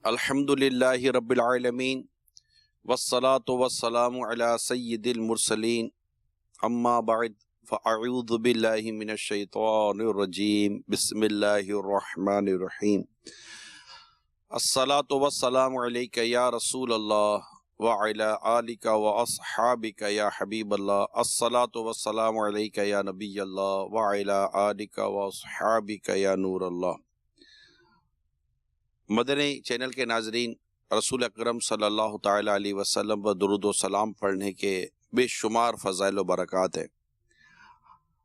الحمدللہ رب العالمین والصلاة والسلام علی سید المرسلین اما بعد فاعوذ باللہ من الشیطان الرجیم بسم اللہ الرحمن الرحیم الصلاة والسلام علیک یا رسول اللہ وعلی آلک واصحابک یا حبیب اللہ الصلاة والسلام علیک یا نبی اللہ وعلی آلک واصحابک یا نور اللہ۔ مدنی چینل کے ناظرین، رسول اکرم صلی اللہ تعالی علیہ وسلم پر درود و سلام پڑھنے کے بے شمار فضائل و برکات ہیں۔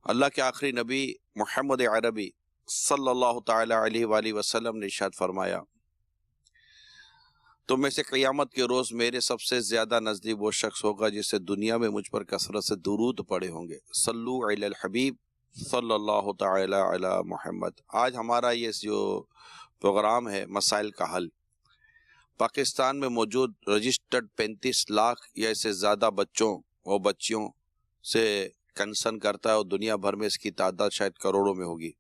اللہ کے آخری نبی محمد عربی صلی اللہ تعالی علیہ وآلہ وسلم نے ارشاد فرمایا، تم میں سے قیامت کے روز میرے سب سے زیادہ نزدیک وہ شخص ہوگا جسے دنیا میں مجھ پر کثرت سے درود پڑے ہوں گے۔ صلو علی الحبیب صلی اللہ تعالی علی محمد۔ آج ہمارا یہ جو پروگرام ہے مسائل کا حل، پاکستان میں موجود رجسٹرڈ 35 لاکھ یا اس سے زیادہ بچوں اور بچیوں سے کنسرن کرتا ہے، اور دنیا بھر میں اس کی تعداد شاید کروڑوں میں ہوگی،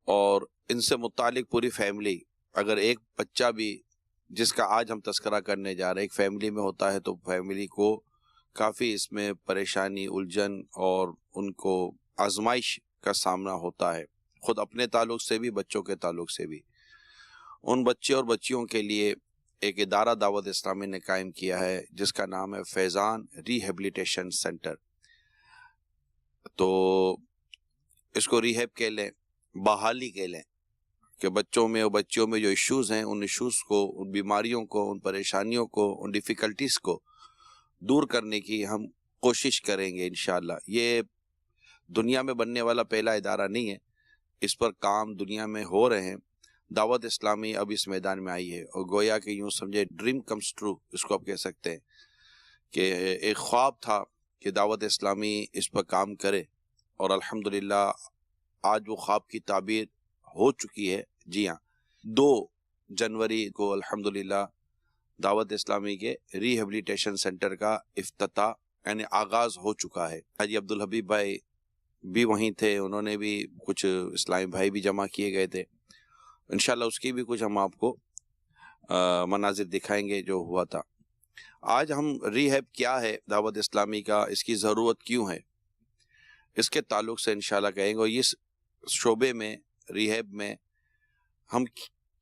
اور ان سے متعلق پوری فیملی، اگر ایک بچہ بھی جس کا آج ہم تذکرہ کرنے جا رہے ہیں ایک فیملی میں ہوتا ہے تو فیملی کو کافی اس میں پریشانی، الجھن اور ان کو آزمائش کا سامنا ہوتا ہے، خود اپنے تعلق سے بھی بچوں کے تعلق سے بھی۔ ان بچے اور بچیوں کے لیے ایک ادارہ دعوت اسلامی نے قائم کیا ہے جس کا نام ہے فیضان ریہیبلیٹیشن سینٹر۔ تو اس کو ریہیب کہہ لیں، بحالی کہہ لیں، کہ بچوں میں اور بچیوں میں جو ایشوز ہیں ان ایشوز کو، ان بیماریوں کو، ان پریشانیوں کو، ان ڈیفیکلٹیز کو دور کرنے کی ہم کوشش کریں گے انشاءاللہ۔ یہ دنیا میں بننے والا پہلا ادارہ نہیں ہے، اس پر کام دنیا میں ہو رہے ہیں۔ دعوت اسلامی اب اس میدان میں آئی ہے، اور گویا کہ یوں سمجھے ڈریم کمز ٹرو اس کو آپ کہہ سکتے ہیں، کہ ایک خواب تھا کہ دعوت اسلامی اس پر کام کرے، اور الحمدللہ آج وہ خواب کی تعبیر ہو چکی ہے۔ جی ہاں، 2 جنوری کو الحمدللہ دعوت اسلامی کے ریہیبلیٹیشن سینٹر کا افتتاح یعنی آغاز ہو چکا ہے۔ حاجی عبدالحبیب بھائی بھی وہیں تھے، انہوں نے بھی کچھ اسلامی بھائی بھی جمع کیے گئے تھے، انشاءاللہ اس کی بھی کچھ ہم آپ کو مناظر دکھائیں گے جو ہوا تھا۔ آج ہم ریہیب کیا ہے دعوت اسلامی کا، اس کی ضرورت کیوں ہے، اس کے تعلق سے انشاءاللہ کہیں گے، اور اس شعبے میں ریہیب میں ہم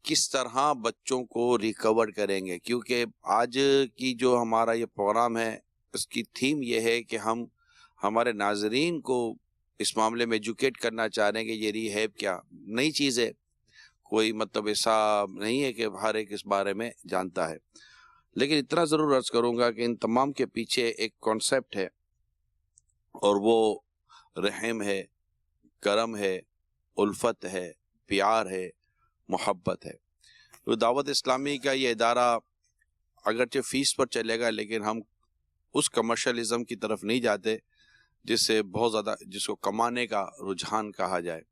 کس طرح بچوں کو ریکور کریں گے، کیونکہ آج کی جو ہمارا یہ پروگرام ہے اس کی تھیم یہ ہے کہ ہم ہمارے ناظرین کو اس معاملے میں ایجوکیٹ کرنا چاہ رہے ہیں کہ یہ ریہیب کیا نئی چیز ہے، کوئی مطلب ایسا نہیں ہے کہ ہر ایک اس بارے میں جانتا ہے، لیکن اتنا ضرور عرض کروں گا کہ ان تمام کے پیچھے ایک کانسیپٹ ہے، اور وہ رحم ہے، کرم ہے، الفت ہے، پیار ہے، محبت ہے۔ تو دعوت اسلامی کا یہ ادارہ اگرچہ فیس پر چلے گا، لیکن ہم اس کمرشلزم کی طرف نہیں جاتے جس سے بہت زیادہ جس کو کمانے کا رجحان کہا جائے۔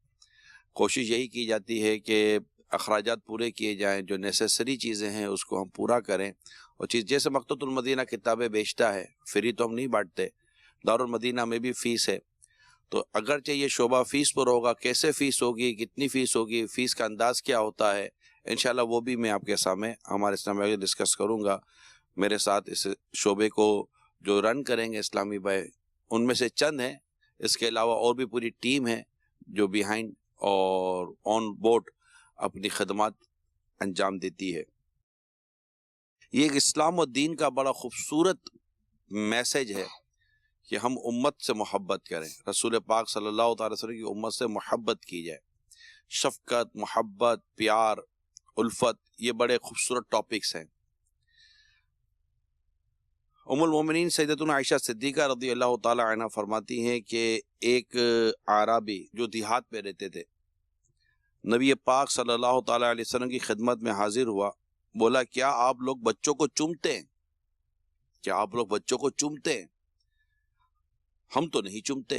کوشش یہی کی جاتی ہے کہ اخراجات پورے کیے جائیں، جو نیسیسری چیزیں ہیں اس کو ہم پورا کریں، اور چیز جیسے مکتبۃ المدینہ کتابیں بیچتا ہے، فری تو ہم نہیں بانٹتے، دارالمدینہ میں بھی فیس ہے، تو اگرچہ یہ شعبہ فیس پر ہوگا، کیسے فیس ہوگی، کتنی فیس ہوگی، فیس کا انداز کیا ہوتا ہے، انشاءاللہ وہ بھی میں آپ کے سامنے ہمارے اسلامی ڈسکس کروں گا۔ میرے ساتھ اس شعبے کو جو رن کریں گے اسلامی بھائی، ان میں سے چند ہیں، اس کے علاوہ اور بھی پوری ٹیم ہے جو بیہائنڈ اور آن بورڈ اپنی خدمات انجام دیتی ہے۔ یہ ایک اسلام و دین کا بڑا خوبصورت میسج ہے کہ ہم امت سے محبت کریں، رسول پاک صلی اللہ تعالی وسلم کی امت سے محبت کی جائے۔ شفقت، محبت، پیار، الفت، یہ بڑے خوبصورت ٹاپکس ہیں۔ ام المومنین سیدتنا عائشہ صدیقہ رضی اللہ تعالی عنہ فرماتی ہیں کہ ایک اعرابی جو دیہات میں رہتے تھے، نبی پاک صلی اللہ تعالی علیہ وسلم کی خدمت میں حاضر ہوا، بولا کیا آپ لوگ بچوں کو چومتے ہیں؟ کیا آپ لوگ بچوں کو چومتے ہیں؟ ہم تو نہیں چومتے۔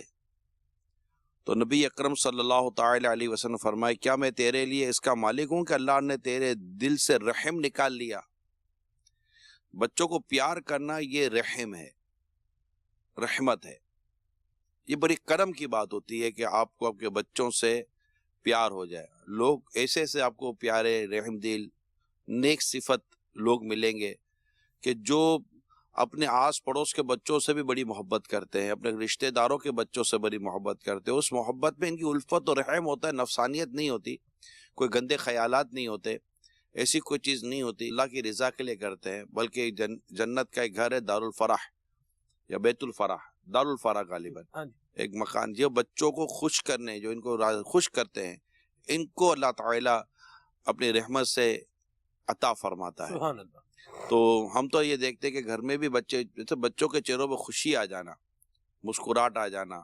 تو نبی اکرم صلی اللہ تعالی علیہ وسلم فرمائے، کیا میں تیرے لیے اس کا مالک ہوں کہ اللہ نے تیرے دل سے رحم نکال لیا؟ بچوں کو پیار کرنا یہ رحم ہے، رحمت ہے، یہ بڑی کرم کی بات ہوتی ہے کہ آپ کو آپ کے بچوں سے پیار ہو جائے، لوگ ایسے سے آپ کو پیارے، رحم دل نیک صفت لوگ ملیں گے کہ جو اپنے آس پڑوس کے بچوں سے بھی بڑی محبت کرتے ہیں، اپنے رشتہ داروں کے بچوں سے بڑی محبت کرتے ہیں. اس محبت میں ان کی الفت و رحم ہوتا ہے، نفسانیت نہیں ہوتی، کوئی گندے خیالات نہیں ہوتے، ایسی کوئی چیز نہیں ہوتی. اللہ کی رضا کے لیے کرتے ہیں، بلکہ جنت کا ایک گھر ہے دار الفرح یا بیت الفرح، دار الفرح غالباً ایک مکان جو بچوں کو خوش کرنے، جو ان کو خوش کرتے ہیں، ان کو اللہ تعالیٰ اپنی رحمت سے عطا فرماتا ہے. سبحان اللہ. تو ہم تو یہ دیکھتے ہیں کہ گھر میں بھی بچوں کے چہروں پہ خوشی آ جانا، مسکراہٹ آ جانا،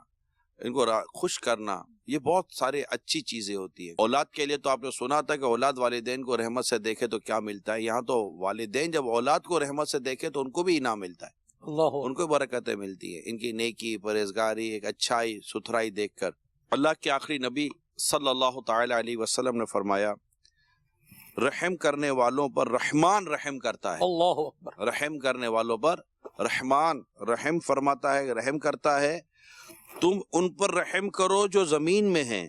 ان کو خوش کرنا، یہ بہت سارے اچھی چیزیں ہوتی ہیں. اولاد کے لیے تو آپ نے سنا تھا کہ اولاد والدین کو رحمت سے دیکھے تو کیا ملتا ہے. یہاں تو والدین جب اولاد کو رحمت سے دیکھے تو ان کو بھی انعام ملتا ہے، ان کو برکتیں ملتی ہیں، ان کی نیکی، پرہیزگاری، ایک اچھائی، ستھرائی دیکھ کر. اللہ کے آخری نبی صلی اللہ تعالی علیہ وسلم نے فرمایا رحم کرنے والوں پر رحمان رحم کرتا ہے. اللہ اکبر. رحم کرنے والوں پر رحمان رحم فرماتا ہے، رحم کرتا ہے. تم ان پر رحم کرو جو زمین میں ہیں،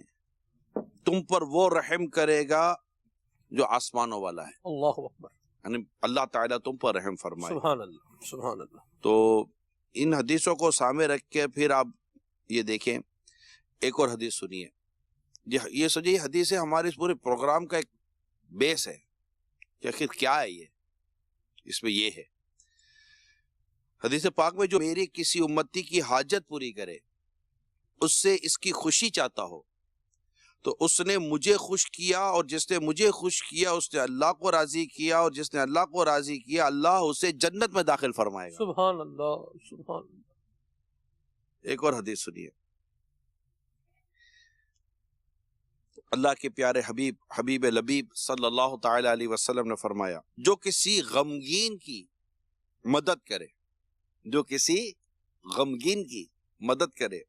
تم پر وہ رحم کرے گا جو آسمانوں والا ہے. اللہ اکبر. یعنی اللہ تعالیٰ تم پر رحم فرمائے. سبحان اللہ سبحان اللہ. تو ان حدیثوں کو سامنے رکھ کے پھر آپ یہ دیکھیں، ایک اور حدیث سنیے. یہ سجی حدیث ہمارے اس پورے پروگرام کا ایک بیس ہے کہ آخر کیا ہے یہ. اس میں یہ ہے حدیث پاک میں، جو میری کسی امتی کی حاجت پوری کرے، اس سے اس کی خوشی چاہتا ہو تو اس نے مجھے خوش کیا، اور جس نے مجھے خوش کیا اس نے اللہ کو راضی کیا، اور جس نے اللہ کو راضی کیا اللہ اسے جنت میں داخل فرمائے گا. سبحان اللہ سبحان اللہ. ایک اور حدیث سنیے. اللہ کے پیارے حبیب لبیب صلی اللہ تعالی علیہ وسلم نے فرمایا جو کسی غمگین کی مدد کرے، جو کسی غمگین کی مدد کرے،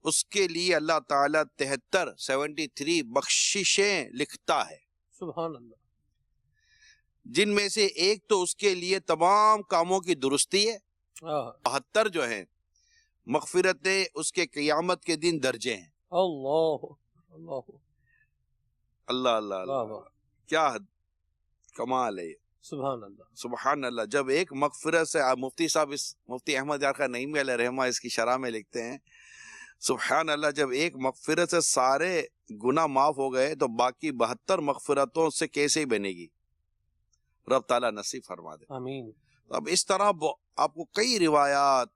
اس کے لیے اللہ تعالیٰ 73 بخششیں لکھتا ہے. سبحان اللہ. جن میں سے ایک تو اس کے لیے تمام کاموں کی درستی ہے، 72 جو ہیں مغفرتیں اس کے قیامت کے دن درجے ہیں. اللہ اللہ اللہ اللہ اللہ، کیا کمال ہے. سبحان اللہ سبحان اللہ. جب ایک مغفرت سے مفتی صاحب مفتی احمد یار خان نعیمی علیہ رحمہ اس کی شرح میں لکھتے ہیں، سبحان اللہ، جب ایک مغفرت سے سارے گناہ معاف ہو گئے تو باقی 72 مغفرتوں سے کیسے ہی بنے گی. رب تعالیٰ نصیب فرما دے. آمین. اب اس طرح آپ کو کئی روایات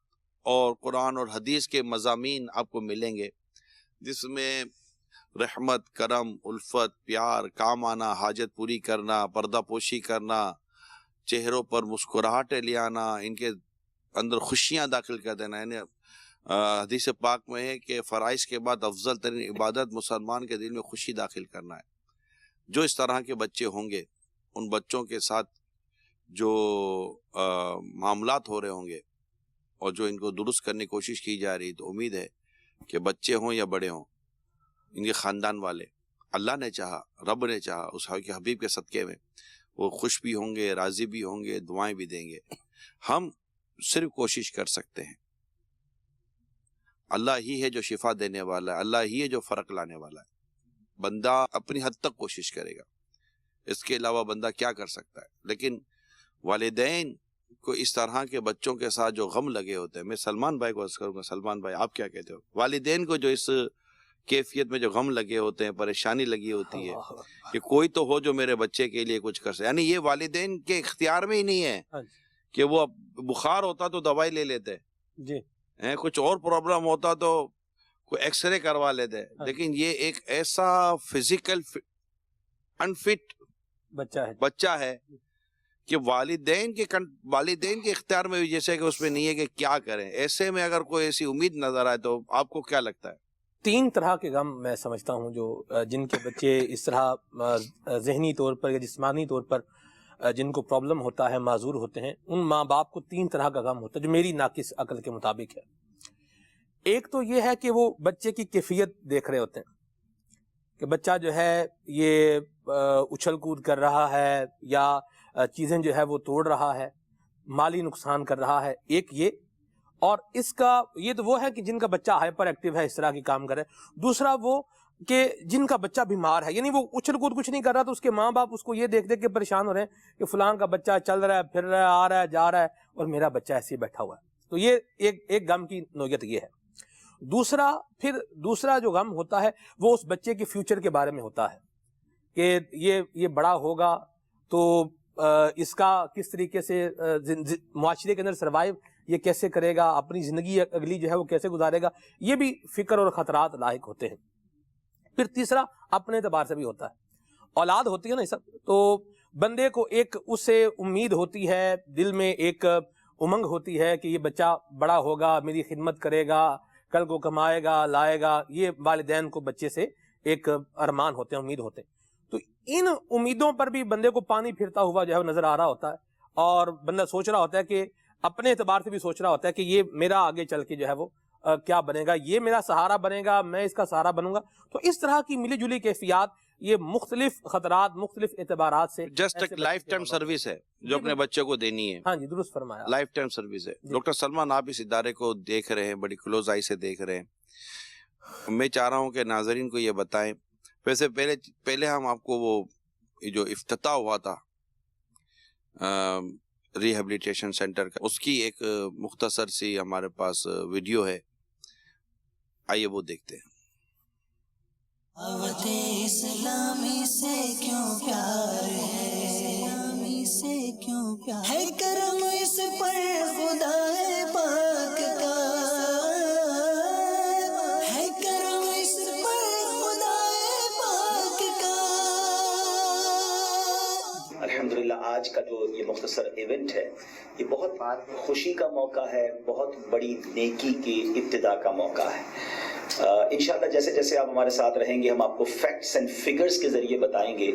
اور قرآن اور حدیث کے مضامین آپ کو ملیں گے جس میں رحمت، کرم، الفت، پیار، کام آنا، حاجت پوری کرنا، پردہ پوشی کرنا، چہروں پر مسکراہٹیں لے آنا، ان کے اندر خوشیاں داخل کر دینا. یعنی حدیث پاک میں ہے کہ فرائض کے بعد افضل ترین عبادت مسلمان کے دل میں خوشی داخل کرنا ہے. جو اس طرح کے بچے ہوں گے، ان بچوں کے ساتھ جو معاملات ہو رہے ہوں گے اور جو ان کو درست کرنے کی کوشش کی جا رہی، تو امید ہے کہ بچے ہوں یا بڑے ہوں، ان کے خاندان والے، اللہ نے چاہا، رب نے چاہا، اس کے حبیب کے صدقے میں وہ خوش بھی ہوں گے، راضی بھی ہوں گے، دعائیں بھی دیں گے. ہم صرف کوشش کر سکتے ہیں. اللہ ہی ہے جو شفا دینے والا ہے، اللہ ہی ہے جو فرق لانے والا ہے. بندہ اپنی حد تک کوشش کرے گا، اس کے علاوہ بندہ کیا کر سکتا ہے. لیکن والدین کو اس طرح کے بچوں کے ساتھ جو غم لگے ہوتے ہیں، میں سلمان بھائی کو عرض کروں گا، سلمان بھائی آپ کیا کہتے ہو؟ والدین کو جو اس کیفیت میں جو غم لگے ہوتے ہیں، پریشانی لگی ہوتی ہے کہ کوئی تو ہو جو میرے بچے کے لیے کچھ کر سکے. یعنی یہ والدین کے اختیار میں ہی نہیں ہے کہ وہ بخار ہوتا تو دوائی لے لیتے جی، کچھ اور پرابلم ہوتا تو کوئی ایکس رے کروا لیتے. لیکن یہ ایک ایسا فزیکل انفٹ بچہ ہے کہ والدین کے اختیار میں بھی جیسے کہ اس میں نہیں ہے کہ کیا کریں. ایسے میں اگر کوئی ایسی امید نظر آئے تو آپ کو کیا لگتا ہے؟ 3 طرح کے غم میں سمجھتا ہوں جو جن کے بچے اس طرح ذہنی طور پر یا جسمانی طور پر جن کو پرابلم ہوتا ہے، معذور ہوتے ہیں، ان ماں باپ کو 3 طرح کا غم ہوتا ہے جو میری ناقص عقل کے مطابق ہے. ایک تو یہ ہے کہ وہ بچے کی کیفیت دیکھ رہے ہوتے ہیں کہ بچہ جو ہے یہ اچھل کود کر رہا ہے یا چیزیں جو ہے وہ توڑ رہا ہے، مالی نقصان کر رہا ہے. ایک یہ، اور اس کا یہ تو وہ ہے کہ جن کا بچہ ہائپر ایکٹیو ہے، اس طرح کی کام کرے. دوسرا وہ کہ جن کا بچہ بیمار ہے، یعنی وہ اچھل کود کچھ نہیں کر رہا، تو اس کے ماں باپ اس کو یہ دیکھ دیکھ کے پریشان ہو رہے ہیں کہ فلاں کا بچہ چل رہا ہے، پھر رہا ہے، آ رہا ہے، جا رہا ہے، اور میرا بچہ ایسے ہی بیٹھا ہوا ہے. تو یہ ایک غم کی نوعیت یہ ہے. دوسرا جو غم ہوتا ہے وہ اس بچے کے فیوچر کے بارے میں ہوتا ہے کہ یہ بڑا ہوگا تو اس کا کس طریقے سے معاشرے کے اندر سروائیو یہ کیسے کرے گا، اپنی زندگی اگلی جو ہے وہ کیسے گزارے گا. یہ بھی فکر اور خطرات لاحق ہوتے ہیں. پھر تیسرا اپنے اعتبار سے بھی ہوتا ہے. اولاد ہوتی ہے نا سب، تو بندے کو ایک اس سے امید ہوتی ہے، دل میں ایک امنگ ہوتی ہے کہ یہ بچہ بڑا ہوگا، میری خدمت کرے گا، کل کو کمائے گا، لائے گا. یہ والدین کو بچے سے ایک ارمان ہوتے ہیں، امید ہوتے ہیں. تو ان امیدوں پر بھی بندے کو پانی پھرتا ہوا جو ہے نظر آ رہا ہوتا ہے، اور بندہ سوچ رہا ہوتا ہے کہ اپنے اعتبار سے بھی سوچ رہا ہوتا ہے کہ یہ میرا آگے چل کے جو ہے وہ کیا بنے گا، یہ میرا سہارا بنے گا، میں اس کا سہارا بنوں گا. تو اس طرح کی ملی جلی کیفیات یہ مختلف خطرات مختلف اعتبارات سے جسٹ ایک لائف ٹائم سروس ہے جو اپنے بچے کو دینی ہے. ہاں جی درست فرمایا، لائف ٹائم سروس ہے. ڈاکٹر سلمان، آپ اس ادارے کو دیکھ رہے ہیں، بڑی کلوز آئی سے دیکھ رہے ہیں. میں چاہ رہا ہوں کہ ناظرین کو یہ بتائیں، ویسے پہلے ہم آپ کو وہ جو افتتاح ہوا تھا ریہیبلیٹیشن سینٹر کا، اس کی ایک مختصر سی ہمارے پاس ویڈیو ہے، آئیے وہ دیکھتے ہیں. دعوت اسلامی سے کیوں پیار ہے، اسلامی سے کیوں پیار ہے، کرم اس پر خدا پاک کا ہے، کرم اس پر خدا پاک کا. الحمدللہ آج کا جو یہ مختصر ایونٹ ہے یہ بہت خوشی کا موقع ہے، بہت بڑی نیکی کی ابتدا کا موقع ہے. انشاءاللہ جیسے جیسے آپ ہمارے ساتھ رہیں گے ہم آپ کو فیکٹس اینڈ فگرز کے ذریعے بتائیں گے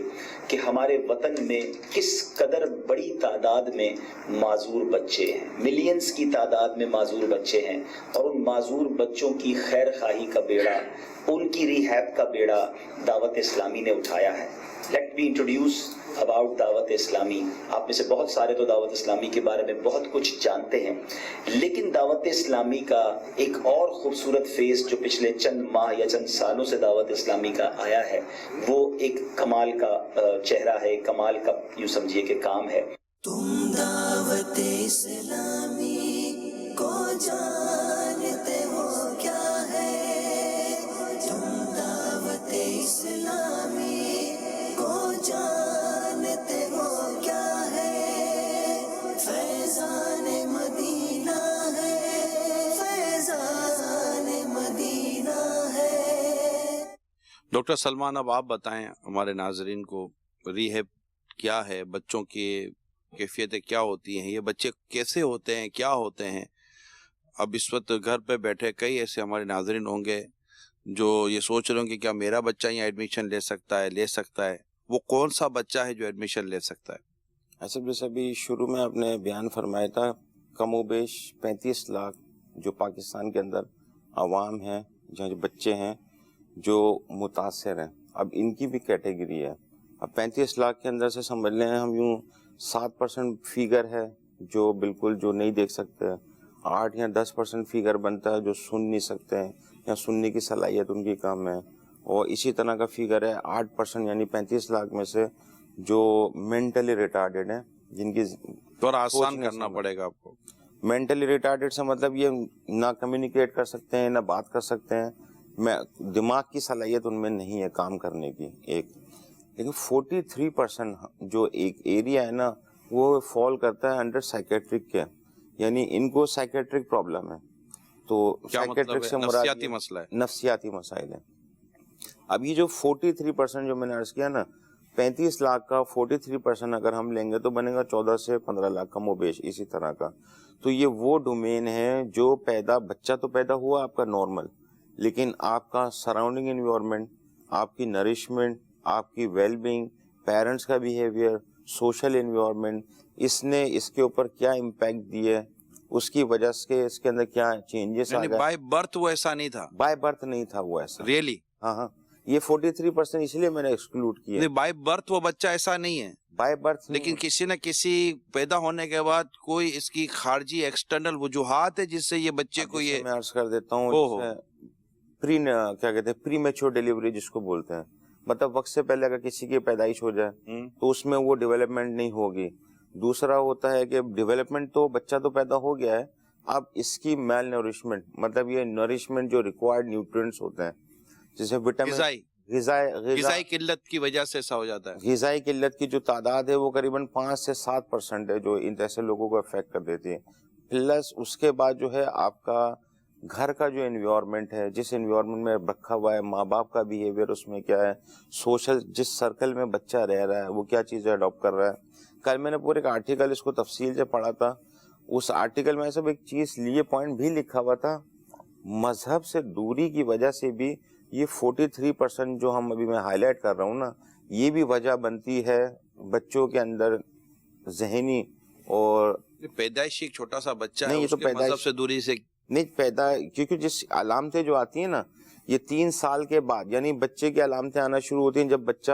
کہ ہمارے وطن میں کس قدر بڑی تعداد میں معذور بچے ہیں، ملینز کی تعداد میں معذور بچے ہیں، اور ان معذور بچوں کی خیر خواہی کا بیڑا، ان کی ریہیب کا بیڑا دعوت اسلامی نے اٹھایا ہے. لیٹ می انٹروڈیوس اباؤٹ دعوت اسلامی. آپ میں سے بہت سارے تو دعوت اسلامی کے بارے میں بہت کچھ جانتے ہیں، لیکن دعوت اسلامی کا ایک اور خوبصورت فیس جو پچھلے چند ماہ یا چند سالوں سے دعوت اسلامی کا آیا ہے وہ ایک کمال کا چہرہ ہے، کمال کا یوں سمجھیے کہ کام ہے. تم دعوت اسلامی کو جانتے ہو کیا ہے، تم دعوت اسلامی کو جانتے ہو کیا ہے، فیضان مدینہ ہے، فیضان مدینہ ہے. ڈاکٹر سلمان، اب آپ بتائیں ہمارے ناظرین کو ریہیب کیا ہے، بچوں کی کیفیتیں کیا ہوتی ہیں، یہ بچے کیسے ہوتے ہیں، کیا ہوتے ہیں. اب اس وقت گھر پہ بیٹھے کئی ایسے ہمارے ناظرین ہوں گے جو یہ سوچ رہے ہوں کہ کیا میرا بچہ یہاں ایڈمیشن لے سکتا ہے. وہ کون سا بچہ ہے جو ایڈمیشن لے سکتا ہے؟ ایسے جیسے ابھی شروع میں آپ نے بیان فرمایا تھا، کم و بیش 35 لاکھ جو پاکستان کے اندر عوام ہیں، جہاں جو بچے ہیں جو متاثر ہیں، اب ان کی بھی کیٹیگری ہے. اب 35 لاکھ کے اندر سے سمجھ لیں ہم یوں 7% فیگر ہے جو بالکل جو نہیں دیکھ سکتے، 8 یا 10% فیگر بنتا ہے جو سن نہیں سکتے ہیں یا سننے کی صلاحیت ان کی کم ہے، اور اسی طرح کا فیگر ہے 8% یعنی 35 لاکھ میں سے جو مینٹلی ریٹارڈیڈ ہیں، جن کی تھوڑا آسان کرنا پڑے گا آپ کو. مینٹلی ریٹارڈیڈ سے مطلب یہ نہ کمیونیکیٹ کر سکتے ہیں، نہ بات کر سکتے ہیں، دماغ کی صلاحیت ان میں نہیں ہے کام کرنے کی ایک. لیکن 43% جو ایک ایریا ہے نا وہ فال کرتا ہے انڈر سائیکیٹرک کے، یعنی ان کو سائیکیٹرک پرابلم ہے. تو سائیکیٹرک سے مراد نفسیاتی مسئلہ ہے، نفسیاتی مسائل ہیں. اب یہ جو 43% جو میں نے عرض کیا نا، 35 لاکھ کا 43% اگر ہم لیں گے تو بنے گا 14 سے 15 لاکھ کا موبیش اسی طرح کا. تو یہ وہ ڈومین ہے جو بچہ تو پیدا ہوا آپ کا نارمل، لیکن آپ کا سراؤنڈنگ انوائرمنٹ، آپ کی نرشمنٹ، آپ کی ویل بینگ، پیرنٹس کا بیہیویئر، سوشل انوائرمنٹ، اس نے اس کے اوپر کیا امپیکٹ دیے، اس کی وجہ سے اس کے اندر کیا چینجز آ گئے. بائی برتھ وہ ایسا نہیں تھا، بائی برتھ نہیں تھا وہ ایسا. ریئلی؟ ہاں یہ 43% اس لیے میں نے ایکسکلوڈ کیا. بائی برتھ وہ بچہ ایسا نہیں ہے، بائی برتھ لیکن کسی نہ کسی پیدا ہونے کے بعد کوئی اس کی خارجی ایکسٹرنل وجوہات ہے جس سے یہ بچے کو یہ میں عرض کر دیتا ہوں. کیا کہتے ہیں پری میچور ڈیلیوری جس کو بولتے ہیں, مطلب وقت سے پہلے اگر کسی کی پیدائش ہو جائے تو اس میں وہ ڈیولپمنٹ نہیں ہوگی. دوسرا ہوتا ہے کہ ڈیولپمنٹ تو بچہ تو پیدا ہو گیا ہے, اب اس کی میل نورشمنٹ, مطلب یہ نورشمنٹ جو ریکوائرڈ نیوٹرینٹس ہوتے ہیں جیسے وٹامن, غذائی قلت کی وجہ سے ایسا ہو جاتا ہے. غذائی قلت کی جو تعداد ہے وہ قریباً 5 سے 7% ہے جو ان ایسے لوگوں کو افیکٹ کر دیتی ہے. پلس اس کے بعد جو ہے آپ کا گھر کا جو انوائرمنٹ ہے, جس انوائرمنٹ میں رکھا ہوا ہے, ماں باپ کا بیہیویئر اس میں کیا ہے, سوشل جس سرکل میں بچہ رہ رہا ہے وہ کیا چیزیں اڈاپٹ کر رہا ہے. کل میں نے پورے ایک آرٹیکل اس کو تفصیل سے پڑھا تھا, اس آرٹیکل میں سب ایک چیز لیے پوائنٹ بھی لکھا ہوا تھا, مذہب سے دوری کی وجہ سے بھی یہ 43% جو ہم ابھی میں ہائی لائٹ کر رہا ہوں نا, یہ بھی وجہ بنتی ہے بچوں کے اندر ذہنی اور پیدائشی ایک چھوٹا سا بچہ نہیں, ہے یہ اس تو کے مذہب پیدائش سے دوری سے نہیں پیدا, کیونکہ جس علامتیں جو آتی ہیں نا یہ 3 سال کے بعد, یعنی بچے کی علامتیں آنا شروع ہوتی ہیں جب بچہ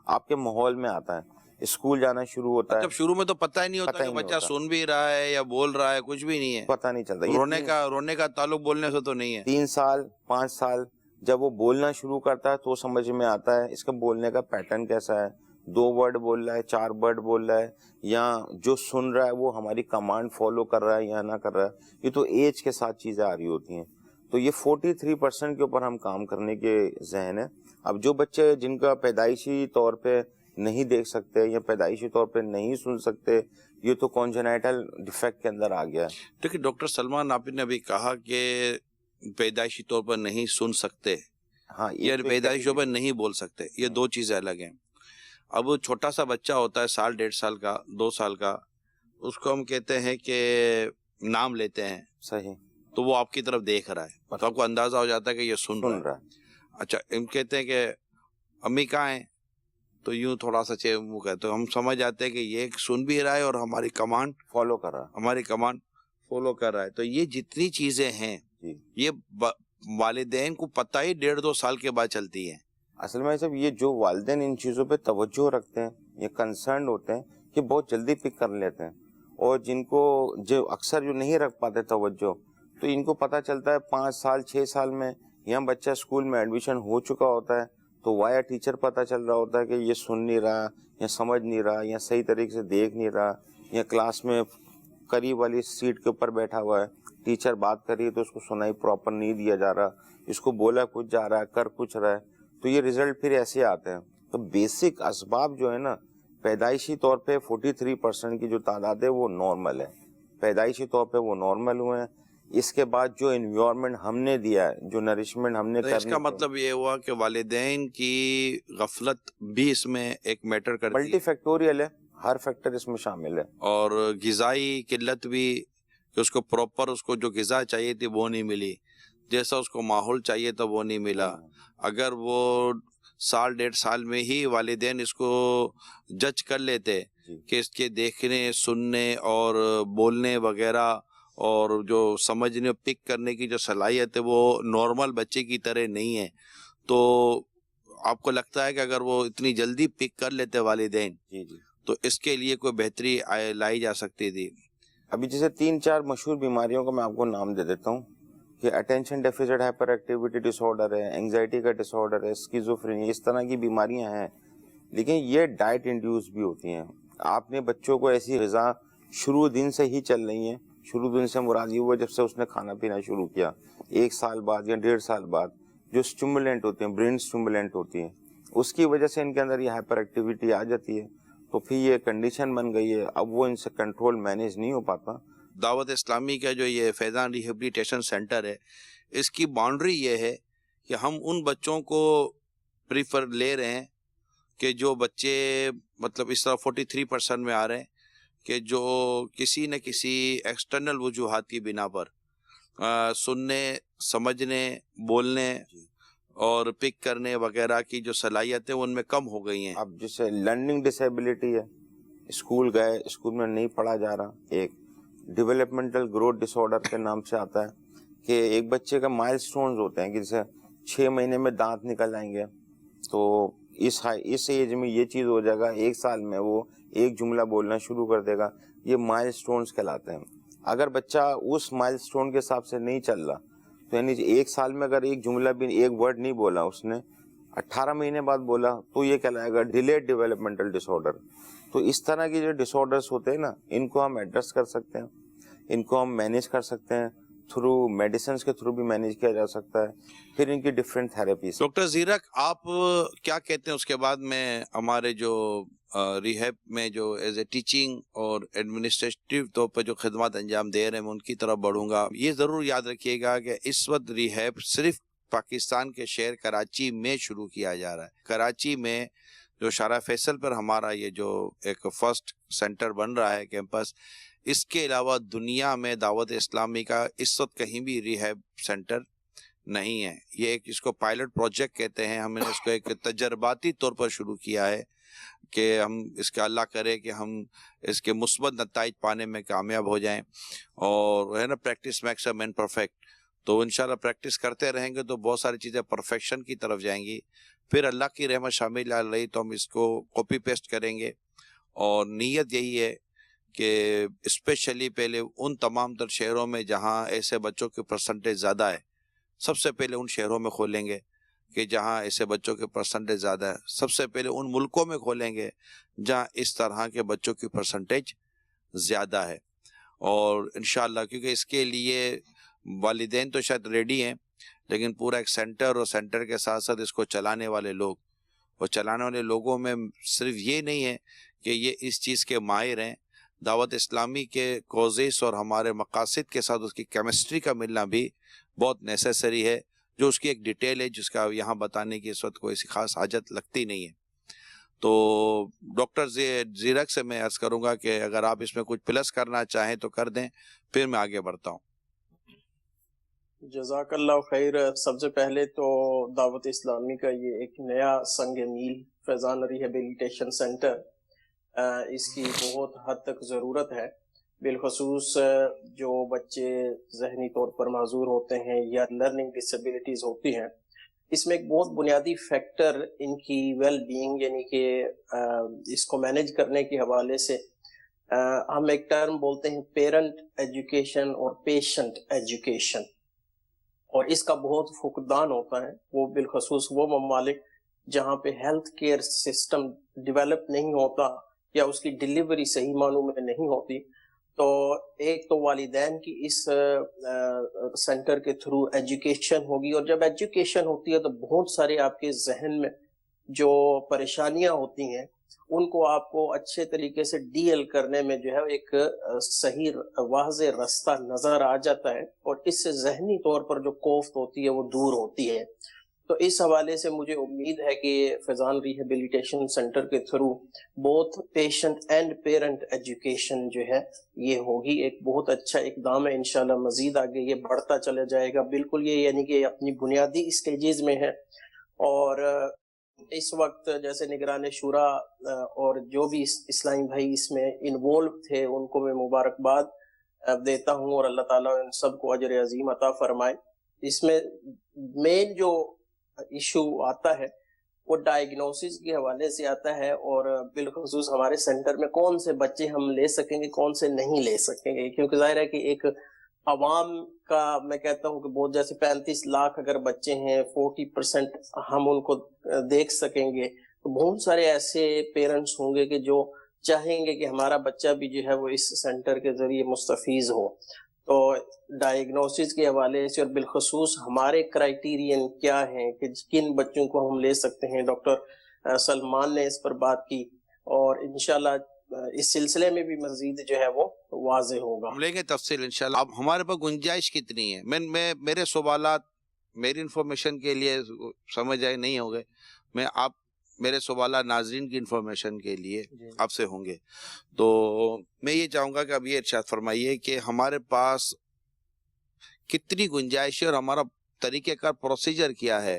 آپ کے ماحول میں آتا ہے, اسکول جانا شروع ہوتا ہے. جب شروع میں تو پتہ ہی نہیں ہوتا کہ بچہ سن بھی رہا ہے یا بول رہا ہے, کچھ بھی نہیں ہے, پتہ نہیں چلتا. رونے کا تعلق بولنے سے تو نہیں ہے. 3 سال 5 سال جب وہ بولنا شروع کرتا ہے تو سمجھ میں آتا ہے اس کا بولنے کا پیٹرن کیسا ہے, 2 ورڈ بول رہا ہے, 4 ورڈ بول رہا ہے, یا جو سن رہا ہے وہ ہماری کمانڈ فالو کر رہا ہے یا نہ کر رہا ہے. یہ تو ایج کے ساتھ چیزیں آ رہی ہوتی ہیں. تو یہ 43% کے اوپر ہم کام کرنے کے ذہن ہے. اب جو بچے جن کا پیدائشی طور پہ نہیں دیکھ سکتے یا پیدائشی طور پہ نہیں سن سکتے, یہ تو کانجنائٹل ڈیفیکٹ کے اندر آ گیا ہے. دیکھیں ڈاکٹر سلمان, آپ نے ابھی کہا کہ پیدائشی طور پر نہیں سن سکتے, ہاں, یا پیدائشی طور پر نہیں بول سکتے, یہ 2 چیزیں الگ ہیں. اب چھوٹا سا بچہ ہوتا ہے 1.5 سال 1.5 سال کا 2 سال کا, اس کو ہم کہتے ہیں کہ نام لیتے ہیں, صحیح, تو وہ آپ کی طرف دیکھ رہا ہے تو آپ کو اندازہ ہو جاتا ہے کہ یہ سن رہا ہے. اچھا, ہم کہتے ہیں کہ امی کہاں ہیں, تو یوں تھوڑا سا منہ کہتے ہیں, ہم سمجھ جاتے ہیں کہ یہ سن بھی رہا ہے اور ہماری کمانڈ فالو کر رہا ہے, ہماری کمانڈ فالو کر رہا ہے. تو یہ جتنی چیزیں ہیں یہ والدین کو پتہ ہی 1.5-2 سال کے بعد چلتی ہیں. اصل میں صاحب یہ جو والدین ان چیزوں پہ توجہ رکھتے ہیں, یہ کنسرنڈ ہوتے ہیں, کہ بہت جلدی پک کر لیتے ہیں, اور جن کو جو اکثر جو نہیں رکھ پاتے توجہ, تو ان کو پتہ چلتا ہے 5 سال 6 سال میں, یہاں بچہ اسکول میں ایڈمیشن ہو چکا ہوتا ہے تو وایا ٹیچر پتہ چل رہا ہوتا ہے کہ یہ سن نہیں رہا یا سمجھ نہیں رہا یا صحیح طریقے سے دیکھ نہیں رہا, یا کلاس میں قریب والی سیٹ کے اوپر بیٹھا ہوا ہے, ٹیچر بات کر رہی ہے تو اس کو سنائی پراپر نہیں دیا جا رہا, اس کو بولا کچھ جا رہا ہے کر کچھ رہا ہے, تو یہ ریزلٹ پھر ایسے آتے ہیں. تو بیسک اسباب جو ہے نا, پیدائشی طور پہ 43% کی جو تعداد ہے وہ نارمل ہے, پیدائشی طور پہ وہ نارمل ہوئے ہیں. اس کے بعد جو انوائرمنٹ ہم نے دیا ہے, جو نرشمنٹ ہم نے, اس کا مطلب یہ ہوا کہ والدین کی غفلت بھی اس میں ایک میٹر کرتی ہے, ملٹی فیکٹوریل ہے, ہر فیکٹر اس میں شامل ہے. اور غذائی قلت بھی, کہ اس کو پراپر اس کو جو غذا چاہیے تھی وہ نہیں ملی, جیسا اس کو ماحول چاہیے تھا وہ نہیں ملا. اگر وہ 1.5 سال میں ہی والدین اس کو جج کر لیتے کہ اس کے دیکھنے سننے اور بولنے وغیرہ اور جو سمجھنے پک کرنے کی جو صلاحیت ہے وہ نارمل بچے کی طرح نہیں ہے, تو آپ کو لگتا ہے کہ اگر وہ اتنی جلدی پک کر لیتے والدین تو اس کے لیے کوئی بہتری لائی جا سکتی تھی. ابھی جیسے 3-4 مشہور بیماریوں کا میں آپ کو نام دے دیتا ہوں, کہ اٹینشن ڈیفیسٹ ہائپر ایکٹیویٹی ڈس آرڈر ہے, اینگزائٹی کا ڈس آرڈر ہے, اسکیزوفرینیا, اس طرح کی بیماریاں ہیں. لیکن یہ ڈائٹ انڈیوس بھی ہوتی ہیں. آپ نے بچوں کو ایسی غذا شروع دن سے ہی چل رہی ہیں, شروع دن سے مراد یہ ہوا جب سے اس نے کھانا پینا شروع کیا, 1 سال بعد یا 1.5 سال بعد, جو اسٹیمولنٹ ہوتے ہیں, برین اسٹیمولنٹ ہوتی ہیں, اس کی وجہ سے ان کے اندر یہ ہائپر ایکٹیویٹی آ جاتی ہے. تو پھر یہ کنڈیشن بن گئی ہے, اب وہ ان سے کنٹرول مینیج نہیں ہو پاتا. دعوت اسلامی کا جو یہ فیضان ریہیبلیٹیشن سینٹر ہے, اس کی باؤنڈری یہ ہے کہ ہم ان بچوں کو پریفر لے رہے ہیں کہ جو بچے مطلب اس طرح 43% میں آ رہے ہیں کہ جو کسی نہ کسی ایکسٹرنل وجوہات کی بنا پر سننے سمجھنے بولنے اور پک کرنے وغیرہ کی جو صلاحیتیں ان میں کم ہو گئی ہیں. اب جیسے لرننگ ڈسیبلٹی ہے, اسکول گئے, اسکول میں نہیں پڑھا جا رہا. ایک ڈیولپمنٹل گروتھ ڈس آرڈر کے نام سے آتا ہے کہ ایک بچے کا مائل سٹونز ہوتے ہیں کہ جیسے 6 مہینے میں دانت نکل جائیں گے, تو اس ایج میں یہ چیز ہو جائے گا, 1 سال میں وہ ایک جملہ بولنا شروع کر دے گا. یہ مائل سٹونز کہلاتے ہیں. اگر بچہ اس مائل سٹون کے حساب سے نہیں چل رہا تو یعنی 1 سال میں اگر ایک جملہ بھی ایک ورڈ نہیں بولا اس نے، 18 مہینے بعد بولا تو یہ کہلائے گا ڈیلیڈ ڈیولپمنٹل ڈس آرڈر. تو اس طرح کے جو ڈس آرڈرس ہوتے ہیں نا، ان کو ہم ایڈریس کر سکتے ہیں، ان کو ہم مینیج کر سکتے ہیں، تھرو میڈیسنس کے تھرو بھی مینیج کیا جا سکتا ہے، پھر ان کی ڈفرینٹ تھراپیز. ڈاکٹر زیرک، آپ کیا کہتے ہیں اس کے بعد میں ہمارے جو ریہیب میں جو ایز اے ٹیچنگ اور ایڈمنسٹریٹو طور پر جو خدمات انجام دے رہے ہیں میں ان کی طرف بڑھوں گا. یہ ضرور یاد رکھیے گا کہ اس وقت ریہیب صرف پاکستان کے شہر کراچی میں شروع کیا جا رہا ہے. کراچی میں جو شارع فیصل پر ہمارا یہ جو ایک فرسٹ سینٹر بن رہا ہے کیمپس، اس کے علاوہ دنیا میں دعوت اسلامی کا اس وقت کہیں بھی ریہیب سینٹر نہیں ہے. یہ ایک اس کو پائلٹ پروجیکٹ کہتے ہیں. ہم نے اس کو ایک تجرباتی طور پر شروع کیا ہے کہ ہم اس کا اللہ کرے کہ ہم اس کے مثبت نتائج پانے میں کامیاب ہو جائیں. اور ہے نا، practice makes a man perfect. تو انشاءاللہ پریکٹس کرتے رہیں گے تو بہت ساری چیزیں پرفیکشن کی طرف جائیں گی. پھر اللہ کی رحمت شامل رہی تو ہم اس کو کاپی پیسٹ کریں گے. اور نیت یہی ہے کہ اسپیشلی پہلے ان تمام تر شہروں میں جہاں ایسے بچوں کی پرسنٹیج زیادہ ہے، سب سے پہلے ان شہروں میں کھولیں گے کہ جہاں ایسے بچوں کے پرسنٹیج زیادہ ہے. سب سے پہلے ان ملکوں میں کھولیں گے جہاں اس طرح کے بچوں کی پرسنٹیج زیادہ ہے. اور انشاءاللہ کیونکہ اس کے لیے والدین تو شاید ریڈی ہیں، لیکن پورا ایک سینٹر اور سینٹر کے ساتھ ساتھ اس کو چلانے والے لوگ، اور چلانے والے لوگوں میں صرف یہ نہیں ہے کہ یہ اس چیز کے ماہر ہیں. دعوت اسلامی کے کوزز اور ہمارے مقاصد کے ساتھ اس کی کیمسٹری کا ملنا بھی بہت نیسیسری ہے، جو اس کی ایک ڈیٹیل ہے جس کا یہاں بتانے کی اس وقت کوئی خاص حاجت لگتی نہیں ہے. تو ڈاکٹر زیرک سے میں عرض کروں گا کہ اگر آپ اس میں کچھ پلس کرنا چاہیں تو کر دیں، پھر میں آگے بڑھتا ہوں. جزاک اللہ خیر. سب سے پہلے تو دعوت اسلامی کا یہ ایک نیا سنگ میل فیضان ریہیبلیٹیشن سینٹر، اس کی بہت حد تک ضرورت ہے. بالخصوص جو بچے ذہنی طور پر معذور ہوتے ہیں یا لرننگ ڈسیبلٹیز ہوتی ہیں، اس میں ایک بہت بنیادی فیکٹر ان کی ویل بینگ، یعنی کہ اس کو مینیج کرنے کے حوالے سے ہم ایک ٹرم بولتے ہیں پیرنٹ ایجوکیشن اور پیشنٹ ایجوکیشن، اور اس کا بہت فقدان ہوتا ہے. وہ بالخصوص وہ ممالک جہاں پہ ہیلتھ کیئر سسٹم ڈیولپ نہیں ہوتا یا اس کی ڈیلیوری صحیح معنوں میں نہیں ہوتی. تو ایک تو والدین کی اس سینٹر کے تھرو ایجوکیشن ہوگی، اور جب ایجوکیشن ہوتی ہے تو بہت سارے آپ کے ذہن میں جو پریشانیاں ہوتی ہیں ان کو آپ کو اچھے طریقے سے ڈیل کرنے میں جو ہے ایک صحیح واضح رستہ نظر آ جاتا ہے، اور اس سے ذہنی طور پر جو کوفت ہوتی ہے وہ دور ہوتی ہے. تو اس حوالے سے مجھے امید ہے کہ فیضان ریہیبلیٹیشن سینٹر کے through both patient and parent education جو ہے یہ ہوگی. ایک بہت اچھا اقدام ہے. انشاءاللہ مزید آگے یہ بڑھتا چلا جائے گا. بالکل یہ یعنی کہ اپنی بنیادی اسٹیجز میں ہے، اور اس وقت جیسے نگران شورا اور جو بھی اسلامی بھائی اس میں انوالو تھے ان کو میں مبارکباد دیتا ہوں، اور اللہ تعالیٰ ان سب کو اجر عظیم عطا فرمائے. اس میں مین جو ایشو آتا ہے وہ ڈائیگنوسس کے حوالے سے آتا ہے، اور بالخصوص ہمارے سینٹر میں کون سے بچے ہم لے سکیں گے، کون سے نہیں لے سکیں گے. کیونکہ ظاہر ہے کہ ایک عوام کا میں کہتا ہوں کہ بہت جیسے 35 لاکھ اگر بچے ہیں 40% ہم ان کو دیکھ سکیں گے، تو بہت سارے ایسے پیرنٹس ہوں گے کہ جو چاہیں گے کہ ہمارا بچہ بھی جو ہے وہ اس سینٹر کے ذریعے مستفیض ہو. تو ڈائیگنوسس کے حوالے سے اور بالخصوص ہمارے کرائیٹیرین کیا ہیں کہ کن بچوں کو ہم لے سکتے ہیں، ڈاکٹر سلمان نے اس پر بات کی، اور انشاءاللہ اس سلسلے میں بھی مزید جو ہے وہ واضح ہوگا. ہم لیں گے تفصیل انشاءاللہ. اب ہمارے پاس گنجائش کتنی ہے؟ میں میرے سوالات میری انفارمیشن کے لیے سمجھ آئے نہیں ہو گئے، میں آپ میرے سوالات ناظرین کی انفارمیشن کے لیے آپ سے ہوں گے. تو میں یہ چاہوں گا کہ اب یہ ارشاد فرمائیے کہ ہمارے پاس کتنی گنجائش ہے اور ہمارا طریقہ کار پروسیجر کیا ہے؟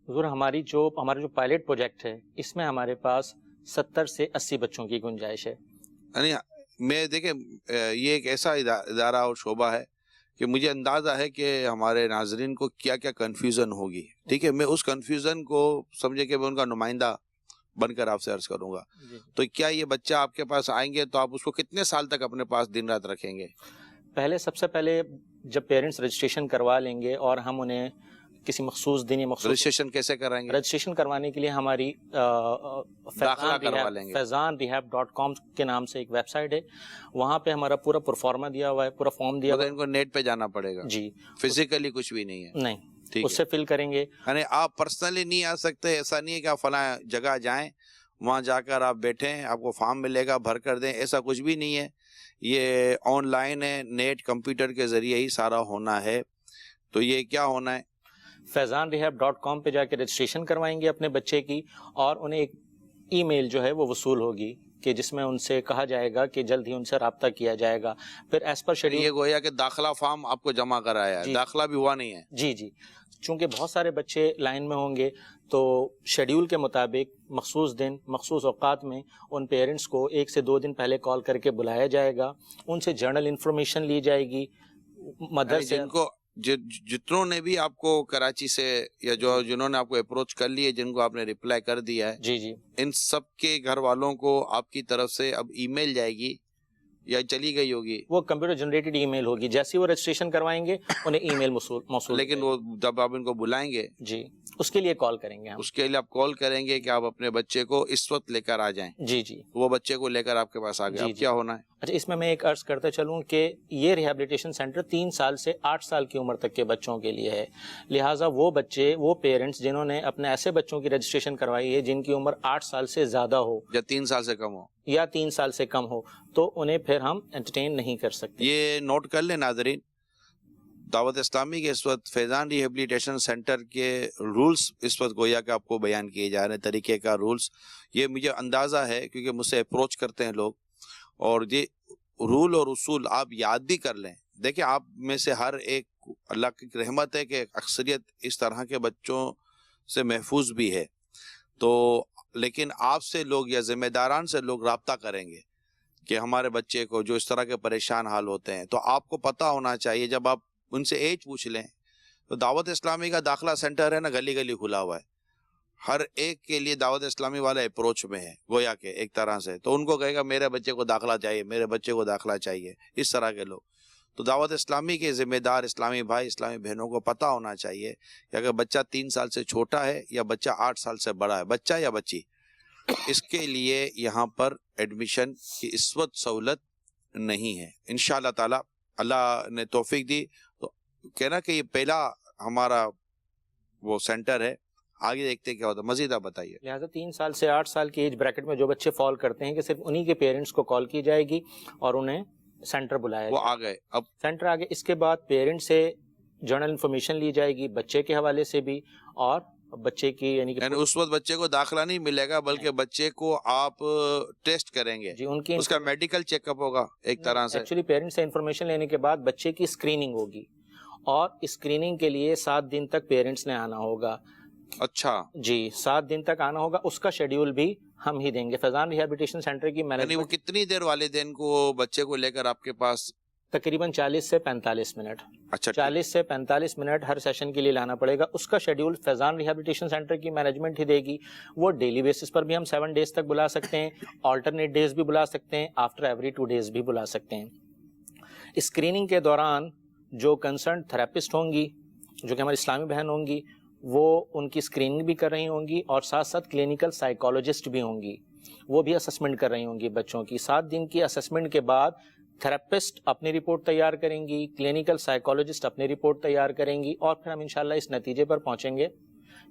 حضور ہمارا جو پائلٹ پروجیکٹ ہے اس میں ہمارے پاس 70 سے 80 بچوں کی گنجائش ہے. یعنی میں دیکھیں یہ ایک ایسا ادارہ اور شعبہ ہے کہ مجھے اندازہ ہے کہ ہمارے ناظرین کو کیا کیا کنفیوژن ہوگی. ٹھیک ہے، میں اس کنفیوژن کو سمجھے کہ میں ان کا نمائندہ بن کر آپ سے عرض کروں گا. تو کیا یہ بچہ آپ کے پاس آئیں گے تو آپ اس کو کتنے سال تک اپنے پاس دن رات رکھیں گے؟ پہلے سب سے پہلے جب پیرنٹس رجسٹریشن کروا لیں گے اور ہم انہیں کسی مخصوص دن یا مخصوص رجسٹریشن کیسے کرائیں گے؟ رجسٹریشن کروانے کے لیے ہماری داخلہ کروا لیں گے. فیضان.rehab.com کے نام سے ایک ویب سائٹ ہے, وہاں پہ ہمارا پورا پرفارما دیا ہوا ہے, پورا فارم دیا ہوا ان کو نیٹ پہ جانا پڑے گا؟ جی, فزیکلی کچھ بھی نہیں ہے؟ نہیں, ٹھیک اس سے فل کریں گے. یعنی آپ پرسنلی نہیں آ سکتے, ایسا نہیں ہے کہ آپ فلاں جگہ جائیں, وہاں جا کر آپ بیٹھیں, آپ کو فارم ملے گا بھر کر دیں, ایسا کچھ بھی نہیں ہے. یہ آن لائن ہے, نیٹ کمپیوٹر کے ذریعے ہی سارا ہونا ہے. تو یہ کیا ہونا ہے؟ فیضان.rehab.com پہ جا کے رجسٹریشن کروائیں گے اپنے بچے کی, اور انہیں ایک ای میل جو ہے وہ وصول ہوگی کہ جس میں ان سے کہا جائے گا کہ جلد ہی ان سے رابطہ کیا جائے گا. پھر ایز پر شیڈیول, یہ گویا کہ داخلہ فارم آپ کو جمع کرایا ہے, جی, داخلہ بھی ہوا نہیں ہے. جی جی, چونکہ بہت سارے بچے لائن میں ہوں گے تو شیڈیول کے مطابق مخصوص دن مخصوص اوقات میں ان پیرنٹس کو 1 سے 2 دن پہلے کال کر کے بلایا جائے گا, ان سے جرنل انفارمیشن لی جائے گی. مدرسے جن کو جتنوں نے بھی آپ کو کراچی سے یا جنہوں نے آپ کو اپروچ کر لی ہے, جن کو آپ نے ریپلائی کر دیا ہے, جی جی, ان سب کے گھر والوں کو آپ کی طرف سے اب ای میل جائے گی یا چلی گئی ہوگی؟ وہ کمپیوٹر جنریٹڈ ای میل ہوگی, جیسے وہ رجسٹریشن کروائیں گے انہیں ای میل موصول. لیکن وہ جب آپ ان کو بلائیں گے, جی, اس کے لیے کال کریں گے ہم. اس کے لیے آپ کال کریں گے کہ آپ اپنے بچے کو اس وقت لے کر آ جائیں. جی جی, وہ بچے کو لے کر آپ کے پاس آ گئے. اب کیا ہونا ہے؟ اچھا, اس میں ایک عرض کرتے چلوں کہ یہ ریہیبلیٹیشن سینٹر 3 سال سے 8 سال کی عمر تک کے بچوں کے لیے ہے. لہٰذا وہ بچے, وہ پیرنٹس جنہوں نے اپنے ایسے بچوں کی رجسٹریشن کروائی ہے جن کی عمر 8 سال سے زیادہ ہو یا 3 سال سے کم ہو, یا 3 سال سے کم ہو, تو انہیں پھر ہم انٹرٹین نہیں کر سکتے. یہ نوٹ کر لیں ناظرین, دعوت اسلامی کے اس وقت فیضان ریہیبلیٹیشن سینٹر کے رولز اس وقت گویا کہ آپ کو بیان کیے جا رہے ہیں, طریقے کا رولز. یہ مجھے اندازہ ہے کیونکہ مجھ سے اپروچ کرتے ہیں لوگ, اور یہ رول اور اصول آپ یاد بھی کر لیں. دیکھیں, آپ میں سے ہر ایک, اللہ کی رحمت ہے کہ اکثریت اس طرح کے بچوں سے محفوظ بھی ہے, تو لیکن آپ سے لوگ یا ذمہ داران سے لوگ رابطہ کریں گے کہ ہمارے بچے کو جو اس طرح کے پریشان حال ہوتے ہیں, تو آپ کو پتہ ہونا چاہیے. جب آپ ان سے ایج پوچھ لیں تو دعوت اسلامی کا داخلہ سینٹر ہے نا, گلی گلی کھلا ہوا ہے, ہر ایک کے لیے دعوت اسلامی والا اپروچ میں ہے گویا کہ ایک طرح سے. تو ان کو کہے گا میرے بچے کو داخلہ چاہیے, میرے بچے کو داخلہ چاہیے, اس طرح کے لوگ. تو دعوت اسلامی کے ذمہ دار اسلامی بھائی, اسلامی بہنوں کو پتہ ہونا چاہیے کہ اگر بچہ 3 سال سے چھوٹا ہے یا بچہ 8 سال سے بڑا ہے, بچہ یا بچی, اس کے لیے یہاں پر ایڈمیشن کی اس وقت سہولت نہیں ہے. انشاءاللہ تعالی اللہ نے توفیق دی تو کہنا کہ یہ پہلا ہمارا وہ سینٹر ہے, آگے دیکھتے کیا ہوتا ہے. مزید آپ بتائیے. لہٰذا 3 سال سے 8 سال کی ایج بریکٹ میں جو بچے فال کرتے ہیں کہ صرف انہی کے پیرنٹس کو کال کی جائے گی اور انہیں سینٹر بلایا وہ جائے. آ گئے, اب سینٹر آگے, اس کے بعد پیرنٹ سے جرنل انفارمیشن لی جائے گی بچے کے حوالے سے بھی, اور بچے کی یعنی اس وقت بچے کو داخلہ نہیں ملے گا بلکہ بچے کو آپ ٹیسٹ کریں گے, جی, ان کی اس کا میڈیکل چیک اپ ہوگا ایک طرح سے. ایکچولی پیرنٹ سے انفارمیشن لینے کے بعد بچے کی اسکریننگ ہوگی, اور اسکریننگ کے لیے 7 دن تک پیرنٹس نے آنا ہوگا. اچھا جی, 7 دن تک آنا ہوگا, اس کا شیڈیول بھی ہم ہی دیں گے. فیضان ریہیبلیٹیشن سینٹر کی یعنی وہ مینجمنٹ کتنی دیر والدین کو بچے کو لے کر آپ کے پاس؟ تقریباً 40 سے 45 منٹ. اچھا, 40 سے 45 منٹ ہر سیشن کے لیے لانا پڑے گا. اس کا شیڈیول فیضان ریہیبلیٹیشن سینٹر کی مینجمنٹ ہی دے گی. وہ ڈیلی بیسس پر بھی ہم 7 ڈیز تک بلا سکتے ہیں, آلٹرنیٹ ڈیز بھی بلا سکتے ہیں, آفٹر ایوری 2 ڈیز بھی بلا سکتے ہیں. اسکریننگ کے دوران جو کنسرن تھراپسٹ ہوں گی, جو کہ ہماری اسلامی بہن ہوں گی, وہ ان کی اسکریننگ بھی کر رہی ہوں گی, اور ساتھ ساتھ کلینکل سائیکالوجسٹ بھی ہوں گی, وہ بھی اسسمنٹ کر رہی ہوں گی بچوں کی. 7 دن کی اسسمنٹ کے بعد تھراپسٹ اپنی رپورٹ تیار کریں گی, کلینکل سائیکالوجسٹ اپنی رپورٹ تیار کریں گی, اور پھر ہم انشاءاللہ اس نتیجے پر پہنچیں گے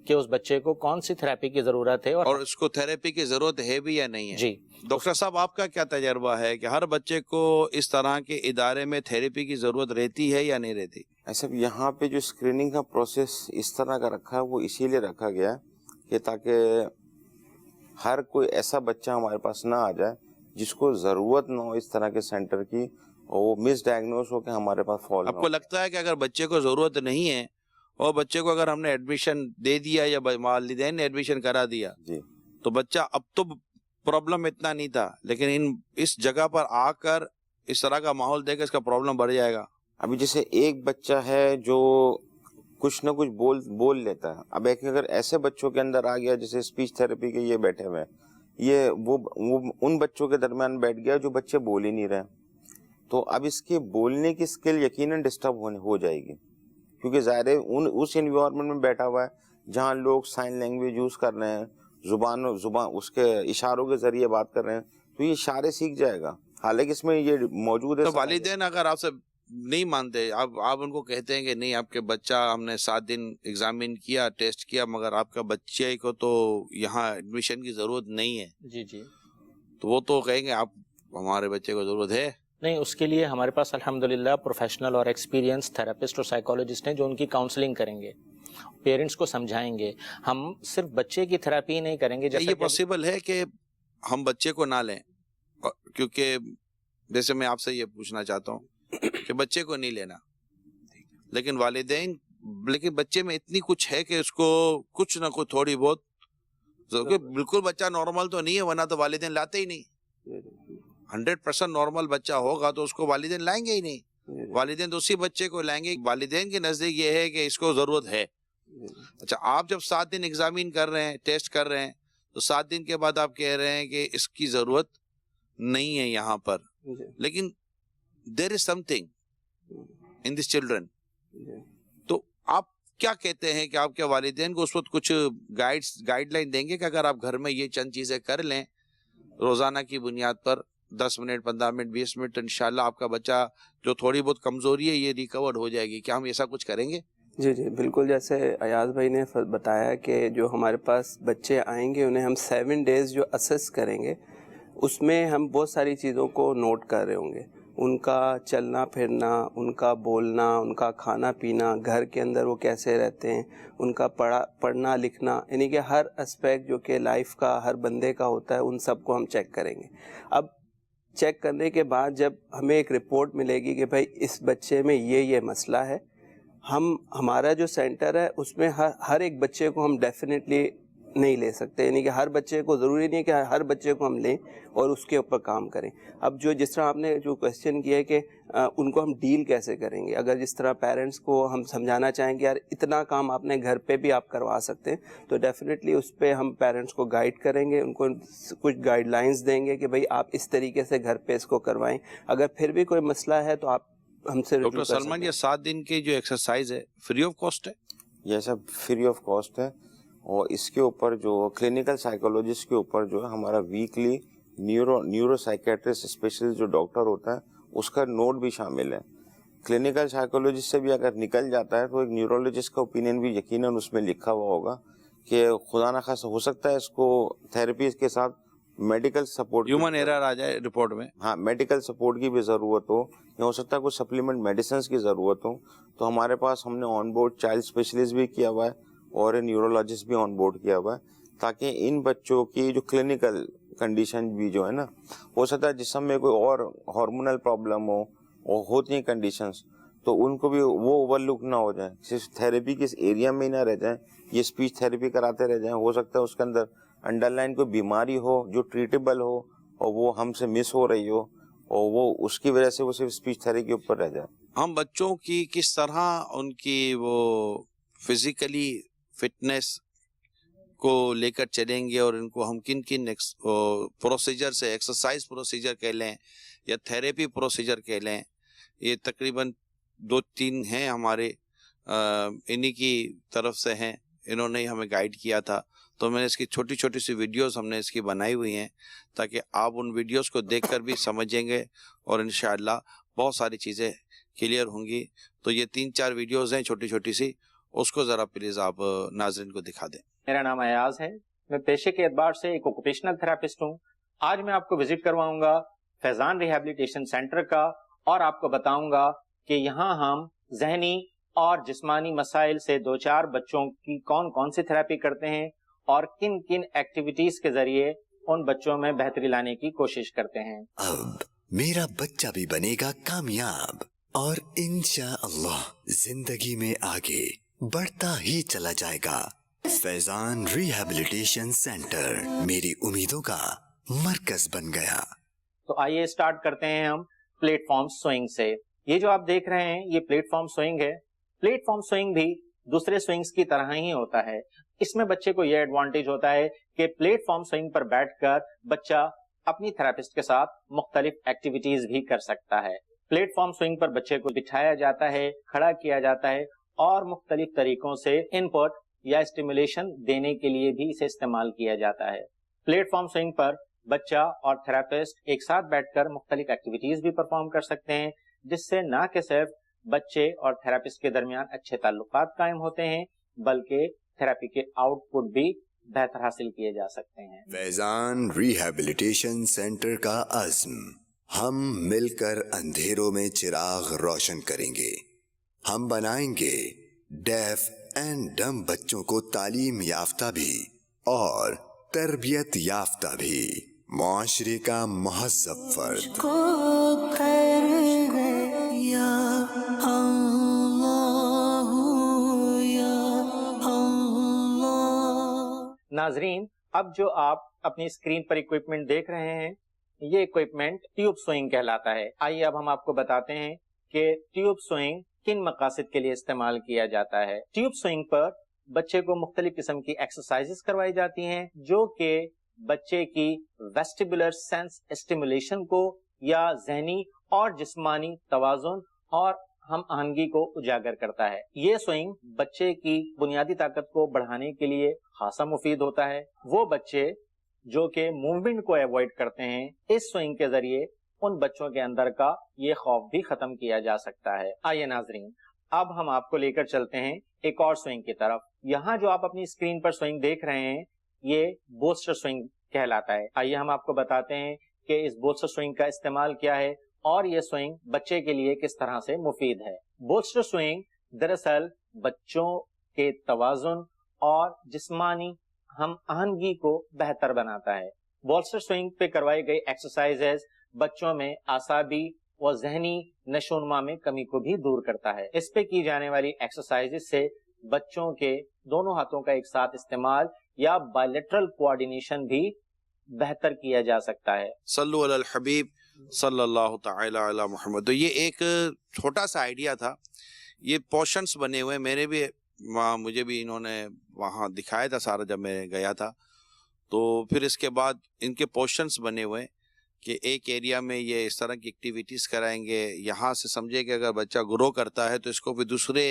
کہ اس بچے کو کون سی تھراپی کی ضرورت ہے, اور اس کو تھراپی کی ضرورت ہے بھی یا نہیں ہے. جی, ڈاکٹر صاحب, آپ کا کیا تجربہ ہے کہ ہر بچے کو اس طرح کے ادارے میں تھراپی کی ضرورت رہتی ہے یا نہیں رہتی؟ ایسا یہاں پہ جو اسکریننگ کا پروسیس اس طرح کا رکھا ہے, وہ اسی لیے رکھا گیا ہے کہ تاکہ ہر کوئی ایسا بچہ ہمارے پاس نہ آ جائے جس کو ضرورت نہ ہو اس طرح کے سینٹر کی, اور وہ مس ڈائگنوز ہو کے ہمارے پاس فال. آپ کو لگتا ہے کہ اگر بچے کو ضرورت نہیں ہے اور بچے کو اگر ہم نے ایڈمیشن دے دیا یا والدین نے ایڈمیشن کرا دیا, جی, تو بچہ اب تو پرابلم اتنا نہیں تھا, لیکن اس جگہ پر آ کر اس طرح کا ماحول دے کر اس کا پرابلم بڑھ جائے گا. ابھی جیسے ایک بچہ ہے جو کچھ نہ کچھ بول لیتا ہے, اب ایک اگر ایسے بچوں کے اندر آ گیا جیسے اسپیچ تھراپی کے یہ بیٹھے ہوئے, یہ وہ ان بچوں کے درمیان بیٹھ گیا جو بچے بول ہی نہیں رہے, تو اب اس کے بولنے کی اسکل یقیناً ڈسٹرب ہو جائے گی، کیونکہ ظاہر ہے اس انوائرمنٹ میں بیٹھا ہوا ہے جہاں لوگ سائن لینگویج یوز کر رہے ہیں، زبان اس کے اشاروں کے ذریعے بات کر رہے ہیں، تو یہ اشارے سیکھ جائے گا، حالانکہ اس میں یہ موجود ہے. تو والدین اگر آپ سے نہیں مانتے، آپ ان کو کہتے ہیں کہ نہیں آپ کے بچہ، ہم نے 7 دن ایگزامن کیا، ٹیسٹ کیا، مگر آپ کا بچے کو تو یہاں ایڈمیشن کی ضرورت نہیں ہے، جی جی، تو وہ تو کہیں گے آپ ہمارے بچے کو ضرورت ہے. نہیں، اس کے لیے ہمارے پاس الحمدللہ پروفیشنل اور ایکسپیرینس تھراپسٹ اور سائیکالوجسٹ ہیں جو ان کی کاؤنسلنگ کریں گے، پیرنٹس کو سمجھائیں گے. ہم صرف بچے کی تھراپی نہیں کریں گے. یہ پاسبل ہے کہ ہم بچے کو نہ لیں؟ کیونکہ جیسے میں آپ سے یہ پوچھنا چاہتا ہوں کہ بچے کو نہیں لینا، لیکن بچے میں اتنی کچھ ہے کہ اس کو کچھ نہ کچھ تھوڑی بہت، بالکل بچہ نارمل تو نہیں ہے، ورنہ تو والدین لاتے ہی نہیں. 100% نارمل بچہ ہوگا تو اس کو والدین لائیں گے ہی نہیں، والدین تو اسی بچے کو لائیں گے. والدین کے نزدیک یہ ہے کہ اس کو ضرورت ہے. اچھا، آپ جب 7 دن ایگزامین کر رہے ہیں، ٹیسٹ کر رہے ہیں، تو 7 دن کے بعد آپ کہہ رہے ہیں کہ اس کی ضرورت نہیں ہے یہاں پر، لیکن دیر از some thing in this children. تو آپ کیا کہتے ہیں کہ آپ کے والدین کو اس وقت کچھ گائیڈ لائن دیں گے کہ اگر آپ گھر میں یہ چند چیزیں کر لیں روزانہ کی بنیاد پر 10 منٹ 15 منٹ 20 منٹ، تو انشاءاللہ آپ کا بچہ جو تھوڑی بہت کمزوری ہے یہ ریکور ہو جائے گی؟ کیا ہم ایسا کچھ کریں گے؟ جی جی بالکل، جیسے ایاز بھائی نے بتایا کہ جو ہمارے پاس بچے آئیں گے انہیں ہم 7 ڈیز جو اسیس کریں گے، اس میں ہم بہت ساری چیزوں کو نوٹ کر رہے ہوں گے، ان کا چلنا پھرنا، ان کا بولنا، ان کا کھانا پینا، گھر کے اندر وہ کیسے رہتے ہیں، ان کا پڑھنا لکھنا، یعنی کہ ہر اسپیکٹ جو کہ لائف کا ہر بندے کا ہوتا ہے ان سب کو ہم چیک کریں گے. اب چیک کرنے کے بعد جب ہمیں ایک رپورٹ ملے گی کہ بھائی اس بچے میں یہ مسئلہ ہے، ہمارا جو سینٹر ہے اس میں ہر ایک بچے کو ہم ڈیفینیٹلی نہیں لے سکتے، یعنی کہ ہر بچے کو ضروری نہیں ہے کہ ہر بچے کو ہم لیں اور اس کے اوپر کام کریں. اب جس طرح آپ نے جو کویسچن کیا ہے کہ ان کو ہم ڈیل کیسے کریں گے، اگر جس طرح پیرنٹس کو ہم سمجھانا چاہیں کہ یار اتنا کام آپ نے گھر پہ بھی آپ کروا سکتے ہیں، تو ڈیفینیٹلی اس پہ ہم پیرنٹس کو گائیڈ کریں گے، ان کو کچھ گائیڈ لائنز دیں گے کہ بھائی آپ اس طریقے سے گھر پہ اس کو کروائیں. اگر پھر بھی کوئی مسئلہ ہے تو آپ ہم سے ڈاکٹر سلمان، یہ 7 دن کی جو ایکسرسائز ہے فری آف کاسٹ ہے؟ یہ سب فری آف کاسٹ ہے، اور اس کے اوپر جو کلینکل سائیکولوجسٹ کے اوپر جو ہے ہمارا ویکلی نیورو سائیکیٹرسٹ اسپیشلسٹ جو ڈاکٹر ہوتا ہے اس کا نوٹ بھی شامل ہے. کلینکل سائیکولوجسٹ سے بھی اگر نکل جاتا ہے تو ایک نیورولوجسٹ کا اوپینین بھی یقیناً اس میں لکھا ہوا ہوگا کہ خدا نخواستہ ہو سکتا ہے اس کو تھراپی کے ساتھ میڈیکل سپورٹ، ہیومن ایرر آ جائے رپورٹ میں، ہاں میڈیکل سپورٹ کی بھی ضرورت ہو، یا ہو سکتا ہے کچھ سپلیمنٹ میڈیسنس کی ضرورت ہو، تو ہمارے پاس ہم نے آن بورڈ چائلڈ اسپیشلسٹ بھی کیا ہوا ہے اور نیورولوجسٹ بھی آن بورڈ کیا ہوا ہے، تاکہ ان بچوں کی جو کلینکل کنڈیشن بھی جو ہے نا، ہو سکتا ہے جسم میں کوئی اور ہارمونل پرابلم ہو اور ہوتی ہیں کنڈیشنز، تو ان کو بھی وہ اوور لک نہ ہو جائے، صرف تھراپی کے اس ایریا میں ہی نہ رہ جائیں، یہ اسپیچ تھراپی کراتے رہ جائیں. ہو سکتا ہے اس کے اندر انڈر لائن کوئی بیماری ہو جو ٹریٹیبل ہو اور وہ ہم سے مس ہو رہی ہو، اور وہ اس کی وجہ سے وہ صرف اسپیچ تھراپی کے اوپر رہ جائے. ہم بچوں کی کس طرح ان کی وہ فزیکلی فٹنس کو لے کر چلیں گے، اور ان کو ہم کن پروسیجر سے، ایکسرسائز پروسیجر کہہ لیں یا تھراپی پروسیجر کہہ لیں، یہ تقریباً 2-3 ہیں ہمارے، انہی کی طرف سے ہیں، انہوں نے ہمیں گائیڈ کیا تھا. تو میں نے اس کی چھوٹی چھوٹی سی ویڈیوز ہم نے اس کی بنائی ہوئی ہیں تاکہ آپ ان ویڈیوز کو دیکھ کر بھی سمجھیں گے، اور انشاءاللہ بہت ساری چیزیں کلیئر ہوں گی. تو یہ 3-4 ویڈیوز ہیں چھوٹی چھوٹی سی، اس کو ذرا پلیز آپ ناظرین کو دکھا دیں. میرا نام ایاز ہے، میں پیشے کے اعتبار سے ایک اوکوپیشنل تھراپسٹ ہوں. آج میں آپ کو وزٹ کرواؤں گا فیضان ریہیبلیٹیشن سینٹر کا، اور آپ کو بتاؤں گا کہ یہاں ہم ذہنی اور جسمانی مسائل سے 2-4 بچوں کی کون کون سی تھراپی کرتے ہیں، اور کن کن ایکٹیویٹیز کے ذریعے ان بچوں میں بہتری لانے کی کوشش کرتے ہیں. اب میرا بچہ بھی بنے گا کامیاب، اور انشاءاللہ زندگی میں آگے بڑھتا ہی چلا جائے گا. فیضان ریہیبلیٹیشن سینٹر میری امیدوں کا مرکز بن گیا. تو آئیے اسٹارٹ کرتے ہیں ہم پلیٹ فارم سوئنگ سے. یہ جو آپ دیکھ رہے ہیں یہ پلیٹ فارم سوئنگ ہے. پلیٹ فارم سوئنگ بھی دوسرے سوئنگز کی طرح ہی ہوتا ہے. اس میں بچے کو یہ ایڈوانٹیج ہوتا ہے کہ پلیٹ فارم سوئنگ پر بیٹھ کر بچہ اپنی تھراپسٹ کے ساتھ مختلف ایکٹیویٹیز بھی کر سکتا ہے. پلیٹ فارم سوئنگ پر بچے کو بٹھایا جاتا ہے، کھڑا کیا جاتا ہے اور مختلف طریقوں سے ان پٹ یا اسٹیمولیشن دینے کے لیے بھی اسے استعمال کیا جاتا ہے۔ پلیٹ فارم سوئنگ پر بچہ اور تھراپسٹ ایک ساتھ بیٹھ کر مختلف ایکٹیویٹیز بھی پرفارم کر سکتے ہیں، جس سے نہ کہ صرف بچے اور تھراپسٹ کے درمیان اچھے تعلقات قائم ہوتے ہیں بلکہ تھراپی کے آؤٹ پٹ بھی بہتر حاصل کیے جا سکتے ہیں۔ فیضان ریہیبلیٹیشن سینٹر کا عزم، ہم مل کر اندھیروں میں چراغ روشن کریں گے، ہم بنائیں گے ڈیف اینڈ ڈم بچوں کو تعلیم یافتہ بھی اور تربیت یافتہ بھی، معاشرے کا مہذب فرد۔ کو خیر ہے یا اللہ یا اللہ۔ ناظرین، اب جو آپ اپنی اسکرین پر اکوپمنٹ دیکھ رہے ہیں، یہ اکوپمنٹ ٹیوب سوئنگ کہلاتا ہے۔ آئیے اب ہم آپ کو بتاتے ہیں کہ ٹیوب سوئنگ کن مقاصد کے لیے استعمال کیا جاتا ہے۔ ٹیوب سوئنگ پر بچے کو مختلف قسم کی ایکسرسائزز کروائی جاتی ہیں جو کہ بچے کی ویسٹیبولر سینس اسٹیمولیشن کو یا ذہنی اور جسمانی توازن اور ہم آہنگی کو اجاگر کرتا ہے۔ یہ سوئنگ بچے کی بنیادی طاقت کو بڑھانے کے لیے خاصا مفید ہوتا ہے۔ وہ بچے جو کہ موومنٹ کو ایوائڈ کرتے ہیں، اس سوئنگ کے ذریعے ان بچوں کے اندر کا یہ خوف بھی ختم کیا جا سکتا ہے۔ آئیے ناظرین، اب ہم آپ کو لے کر چلتے ہیں ایک اور سوئنگ کی طرف۔ یہاں جو آپ اپنی اسکرین پر سوئنگ دیکھ رہے ہیں، یہ بولسٹر سوئنگ کہلاتا ہے۔ آئیے ہم آپ کو بتاتے ہیں کہ اس بولسٹر سوئنگ کا استعمال کیا ہے اور یہ سوئنگ بچے کے لیے کس طرح سے مفید ہے۔ بولسٹر سوئنگ دراصل بچوں کے توازن اور جسمانی ہم آہنگی کو بہتر بناتا ہے۔ بولسٹر سوئنگ پہ کروائی گئی ایکسرسائزز بچوں میں اعصابی و ذہنی نشو و نما میں کمی کو بھی دور کرتا ہے۔ اس پہ کی جانے والی ایکسرسائزز سے بچوں کے دونوں ہاتھوں کا ایک ساتھ استعمال یا بائلیٹرل کوآرڈینیشن بھی بہتر کیا جا سکتا ہے۔ صلو علی الحبیب صلی اللہ تعالی علی محمد۔ تو یہ ایک چھوٹا سا آئیڈیا تھا، یہ پورشنز بنے ہوئے، میرے بھی مجھے بھی انہوں نے وہاں دکھایا تھا سارا جب میں گیا تھا، تو پھر اس کے بعد ان کے پورشنز بنے ہوئے کہ ایک ایریا میں یہ اس طرح کی ایکٹیویٹیز کرائیں گے، یہاں سے سمجھے کہ اگر بچہ گرو کرتا ہے تو اس کو پھر دوسرے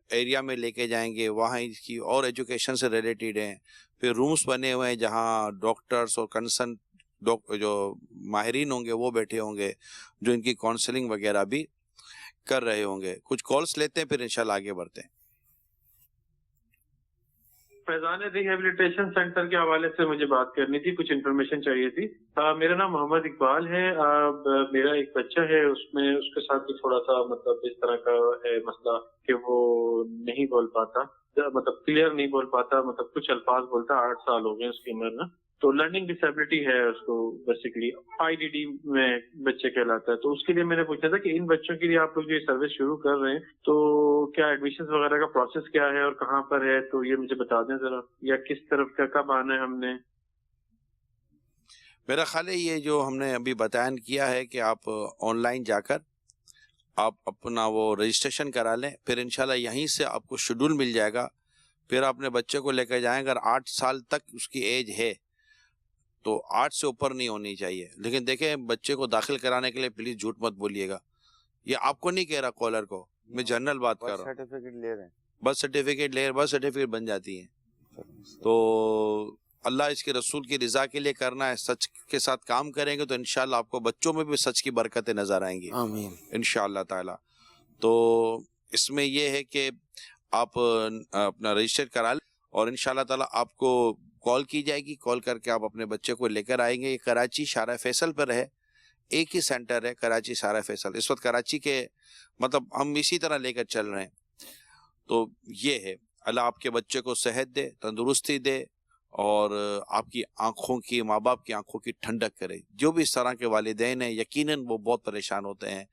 ایریا میں لے کے جائیں گے، وہاں اس کی اور ایجوکیشن سے ریلیٹڈ ہیں۔ پھر رومز بنے ہوئے ہیں جہاں ڈاکٹرز اور کنسرن جو ماہرین ہوں گے وہ بیٹھے ہوں گے، جو ان کی کاؤنسلنگ وغیرہ بھی کر رہے ہوں گے۔ کچھ کالز لیتے ہیں پھر انشاءاللہ آگے بڑھتے ہیں۔ فیضان ریہیبلیٹیشن سینٹر کے حوالے سے مجھے بات کرنی تھی، کچھ انفارمیشن چاہیے تھی۔ میرا نام محمد اقبال ہے، میرا ایک بچہ ہے، اس کے ساتھ بھی تھوڑا سا مطلب اس طرح کا ہے مسئلہ کہ وہ نہیں بول پاتا، مطلب کلیئر نہیں بول پاتا، مطلب کچھ الفاظ بولتا، 8 سال ہو گئے اس کی عمر نا، تو لرننگ ڈسیبلٹی ہے اس کو، بیسیکلی IDD میں بچے کہلاتا ہے۔ تو اس کے لیے میں نے پوچھا تھا کہ ان بچوں کے لیے آپ لوگ جو سروس شروع کر رہے ہیں تو کیا ایڈمیشن وغیرہ کا پروسیس کیا ہے اور کہاں پر ہے، تو یہ مجھے بتا دیں ذرا، یا کس طرف کا کب آنا ہے ہم نے۔ میرا خیال ہے یہ جو ہم نے ابھی بیان کیا ہے کہ آپ آن لائن جا کر آپ اپنا وہ رجسٹریشن کرا لیں، پھر انشاءاللہ یہیں سے آپ کو شیڈول مل جائے گا، پھر اپنے بچے کو لے کر جائیں۔ اگر 8 سال تک اس کی ایج ہے تو 8 سے اوپر نہیں ہونی چاہیے، لیکن دیکھیں بچے کو داخل کرانے کے لیے پلیز جھوٹ مت بولیے گا، یہ آپ کو نہیں کہہ رہا کالر کو، میں جنرل بات کر رہا ہوں۔ سرٹیفکیٹ لے رہے ہیں، برتھ سرٹیفکیٹ لے، برتھ سرٹیفکیٹ بن جاتی ہے۔ تو اللہ اس کے رسول کی رضا کے لیے کرنا ہے، سچ کے ساتھ کام کریں گے تو انشاءاللہ آپ کو بچوں میں بھی سچ کی برکتیں نظر آئیں گی آمین انشاءاللہ تعالی۔ تو اس میں یہ ہے کہ آپ اپنا رجسٹر کرا لیں اور انشاءاللہ تعالی آپ کو کال کی جائے گی، کال کر کے آپ اپنے بچے کو لے کر آئیں گے۔ یہ کراچی شارع فیصل پر ہے، ایک ہی سینٹر ہے کراچی شارع فیصل۔ اس وقت کراچی کے مطلب ہم اسی طرح لے کر چل رہے ہیں۔ تو یہ ہے، اللہ آپ کے بچے کو صحت دے، تندرستی دے اور آپ کی آنکھوں کی، ماں باپ کی آنکھوں کی ٹھنڈک کرے۔ جو بھی اس طرح کے والدین ہیں یقیناً وہ بہت پریشان ہوتے ہیں۔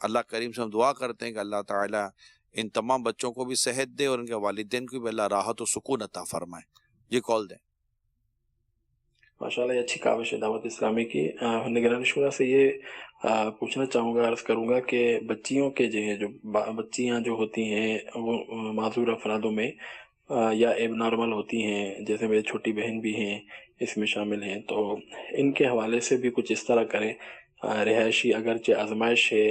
اللہ کریم سے ہم دعا کرتے ہیں کہ اللہ تعالیٰ ان تمام بچوں کو بھی صحت دے اور ان کے والدین کو بھی اللہ راحت و سکون عطا فرمائے۔ یہ کال دیں۔ ماشاءاللہ یہ اچھی کاوش ہے دعوت اسلامی کی۔ نگران شورا سے یہ پوچھنا چاہوں گا، عرض کروں گا کہ بچیوں کے جو بچیاں جو ہوتی ہیں وہ معذور افرادوں میں یا ایب نارمل ہوتی ہیں، جیسے میری چھوٹی بہن بھی ہیں اس میں شامل ہیں، تو ان کے حوالے سے بھی کچھ اس طرح کریں۔ رہائشی اگرچہ آزمائش ہے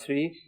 3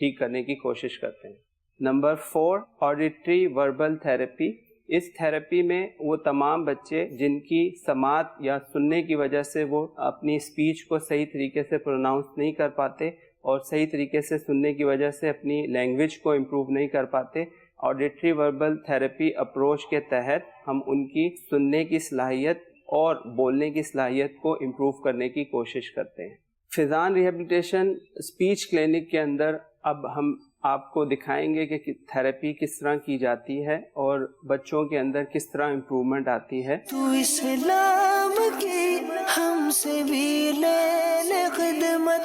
ٹھیک کرنے کی کوشش کرتے ہیں. Number 4 auditory verbal therapy. اس تھیراپی میں وہ تمام بچے جن کی سماعت یا سننے کی وجہ سے وہ اپنی اسپیچ کو صحیح طریقے سے پروناؤنس نہیں کر پاتے اور صحیح طریقے سے سننے کی وجہ سے اپنی لینگویج کو امپروو نہیں کر پاتے، آڈیٹری وربل تھیراپی اپروچ کے تحت ہم ان کی سننے کی صلاحیت اور بولنے کی صلاحیت کو امپروو کرنے کی کوشش کرتے ہیں. فیضان ریہیبلیٹیشن اسپیچ کلینک کے اندر اب ہم آپ کو دکھائیں گے کہ تھیراپی کس طرح کی جاتی ہے اور بچوں کے اندر کس طرح امپرومنٹ آتی ہے. تو اسلام کی ہم سے بھی لے لے خدمت،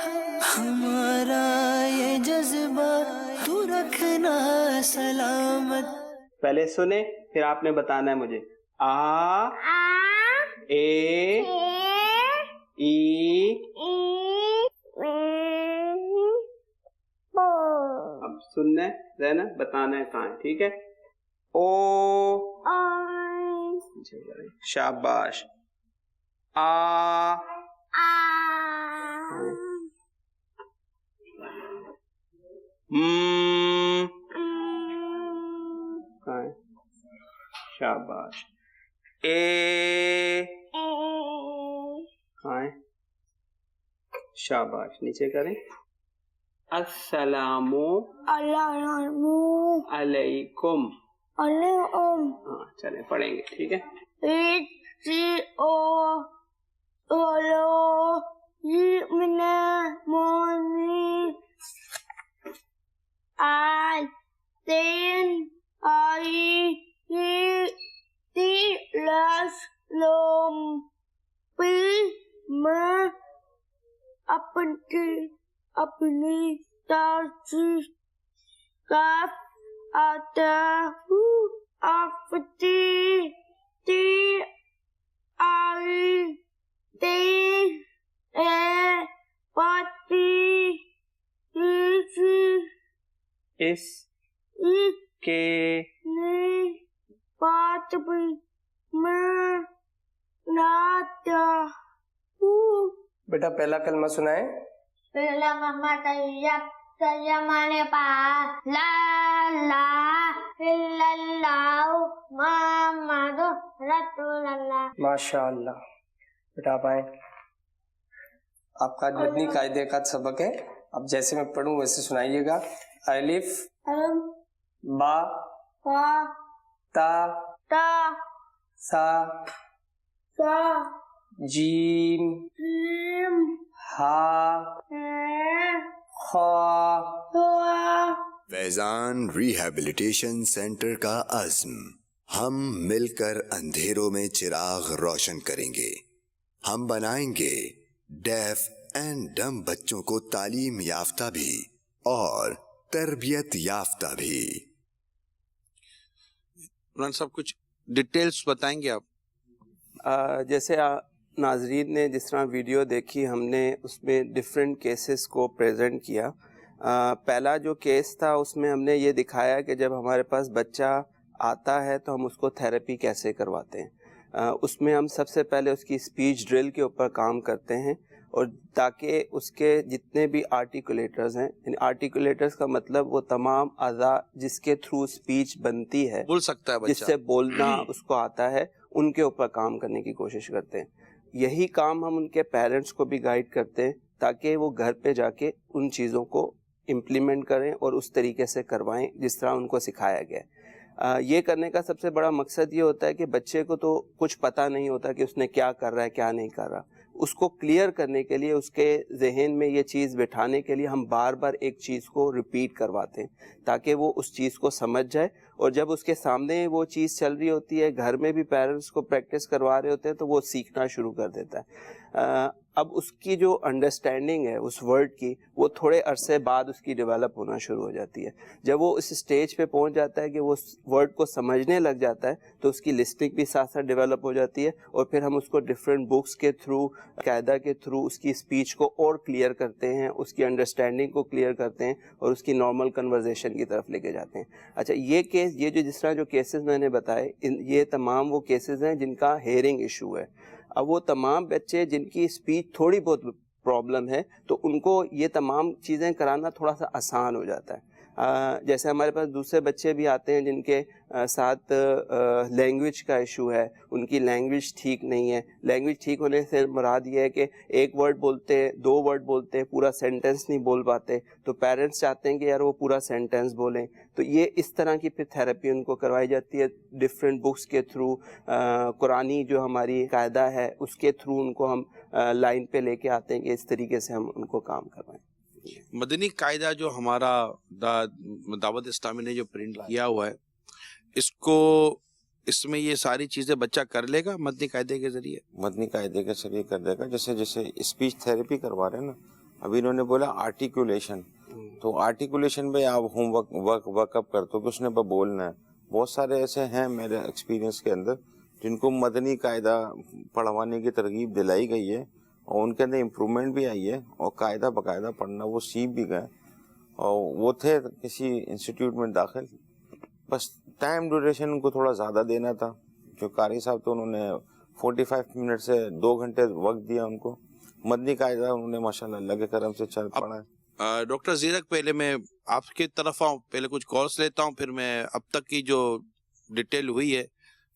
ہمارا یہ جذبہ تو رکھنا سلامت. پہلے سنیں پھر آپ نے بتانا ہے مجھے. آ اے ای. اب سننا ہے رہنا، بتانا ہے کہاں ہے، ٹھیک ہے. او شاباش. آ کہاں ہے، شاباش. اے کہاں ہے، شاباش. نیچے کریں. السلام علیکم. ہاں چلیں پڑھیں گے، ٹھیک ہے. اپنی تاثیر کا آتا آفتی تی آئی تی اے پاتی اس کے نی بات بھی میں ناتا ہوں. بیٹا پہلا کلمہ سنائیں. پہلا مما تیمانے پا لا الہ الا اللہ محمد رسول اللہ. ماشاء اللہ. بیٹا آپ آئیں. آپ کا مبنی قاعدے کا سبق ہے. اب جیسے میں پڑھوں ویسے سنائیے گا. الف با تا سا جیم ہا خا. فیضان ریہیبلیٹیشن سینٹر کا عزم، ہم مل کر اندھیروں میں چراغ روشن کریں گے. ہم بنائیں گے ڈیف اینڈ ڈم بچوں کو تعلیم یافتہ بھی اور تربیت یافتہ بھی. مولانا صاحب کچھ ڈیٹیلز بتائیں گے آپ؟ جیسے ناظرین نے جس طرح ویڈیو دیکھی، ہم نے اس میں ڈیفرنٹ کیسز کو پریزنٹ کیا. پہلا جو کیس تھا اس میں ہم نے یہ دکھایا کہ جب ہمارے پاس بچہ آتا ہے تو ہم اس کو تھیراپی کیسے کرواتے ہیں. اس میں ہم سب سے پہلے اس کی اسپیچ ڈرل کے اوپر کام کرتے ہیں، اور تاکہ اس کے جتنے بھی آرٹیکولیٹرز ہیں، آرٹیکولیٹرز کا مطلب وہ تمام اعضاء جس کے تھرو اسپیچ بنتی ہے، بول سکتا ہے بچہ، جس سے بولنا اس کو آتا ہے، ان کے اوپر کام کرنے کی کوشش کرتے ہیں. یہی کام ہم ان کے پیرنٹس کو بھی گائیڈ کرتے ہیں تاکہ وہ گھر پہ جا کے ان چیزوں کو امپلیمنٹ کریں اور اس طریقے سے کروائیں جس طرح ان کو سکھایا گیا ہے. یہ کرنے کا سب سے بڑا مقصد یہ ہوتا ہے کہ بچے کو تو کچھ پتہ نہیں ہوتا کہ اس نے کیا کر رہا ہے کیا نہیں کر رہا. اس کو کلیئر کرنے کے لیے، اس کے ذہن میں یہ چیز بٹھانے کے لیے ہم بار بار ایک چیز کو ریپیٹ کرواتے ہیں تاکہ وہ اس چیز کو سمجھ جائے. اور جب اس کے سامنے وہ چیز چل رہی ہوتی ہے، گھر میں بھی پیرنٹس کو پریکٹس کروا رہے ہوتے ہیں، تو وہ سیکھنا شروع کر دیتا ہے. اب اس کی جو انڈرسٹینڈنگ ہے اس ورڈ کی، وہ تھوڑے عرصے بعد اس کی ڈیولپ ہونا شروع ہو جاتی ہے. جب وہ اس اسٹیج پہ پہنچ جاتا ہے کہ وہ ورڈ کو سمجھنے لگ جاتا ہے، تو اس کی لسننگ بھی ساتھ ساتھ ڈیولپ ہو جاتی ہے. اور پھر ہم اس کو ڈفرینٹ بکس کے تھرو، قاعدہ کے تھرو اس کی اسپیچ کو اور کلیئر کرتے ہیں، اس کی انڈرسٹینڈنگ کو کلیئر کرتے ہیں اور اس کی نارمل کنورزیشن کی طرف لے کے جاتے ہیں. اچھا، یہ کیس، یہ جو جس طرح جو کیسز میں نے بتائے، یہ تمام وہ کیسز ہیں جن کا ہیئرنگ ایشو ہے. اب وہ تمام بچے جن کی اسپیچ تھوڑی بہت پرابلم ہے تو ان کو یہ تمام چیزیں کرانا تھوڑا سا آسان ہو جاتا ہے. جیسے ہمارے پاس دوسرے بچے بھی آتے ہیں جن کے ساتھ لینگویج کا ایشو ہے, ان کی لینگویج ٹھیک نہیں ہے. لینگویج ٹھیک ہونے سے مراد یہ ہے کہ ایک ورڈ بولتے ہیں, 2 ورڈ بولتے ہیں, پورا سینٹینس نہیں بول پاتے, تو پیرنٹس چاہتے ہیں کہ یار وہ پورا سینٹینس بولیں. تو یہ اس طرح کی پھر تھیراپی ان کو کروائی جاتی ہے ڈفرینٹ بکس کے تھرو. قرآنی جو ہماری قاعدہ ہے اس کے تھرو ان کو ہم لائن پہ لے کے آتے ہیں کہ اس طریقے سے ہم ان کو کام کروائیں. مدنی قاعدہ جو ہمارا دعوت اسلامی نے جو پرنٹ کیا ہوا ہے, اس میں یہ ساری چیزیں بچہ کر لے گا مدنی قاعدے کے ذریعے؟ مدنی قاعدے کے ذریعے کر دے گا. جیسے اسپیچ تھیراپی کروا رہے ہیں نا, ابھی انہوں نے بولا آرٹیکولیشن, تو آرٹیکولیشن میں آپ ہوم ورک اپ کرتے ہو کہ اس نے بولنا ہے. بہت سارے ایسے ہیں میرے ایکسپیرینس کے اندر جن کو مدنی قاعدہ پڑھوانے کی ترغیب دلائی گئی ہے اور ان کے اندر امپرومنٹ بھی آئی ہے اور قاعدہ باقاعدہ پڑھنا وہ سیکھ بھی گئے. اور وہ تھے کسی انسٹیٹیوٹ میں داخل, بس ٹائم ڈیوریشن ان کو تھوڑا زیادہ دینا تھا. جو قاری صاحب تو انہوں نے 45 منٹ سے 2 گھنٹے وقت دیا ان کو. مدنی قاعدہ انہوں نے ماشاءاللہ اللہ کے کرم سے چل پڑا ہے. ڈاکٹر زیرک, پہلے میں آپ کی طرف آؤں, پہلے کچھ کالس لیتا ہوں, پھر میں اب تک کی جو ڈیٹیل ہوئی ہے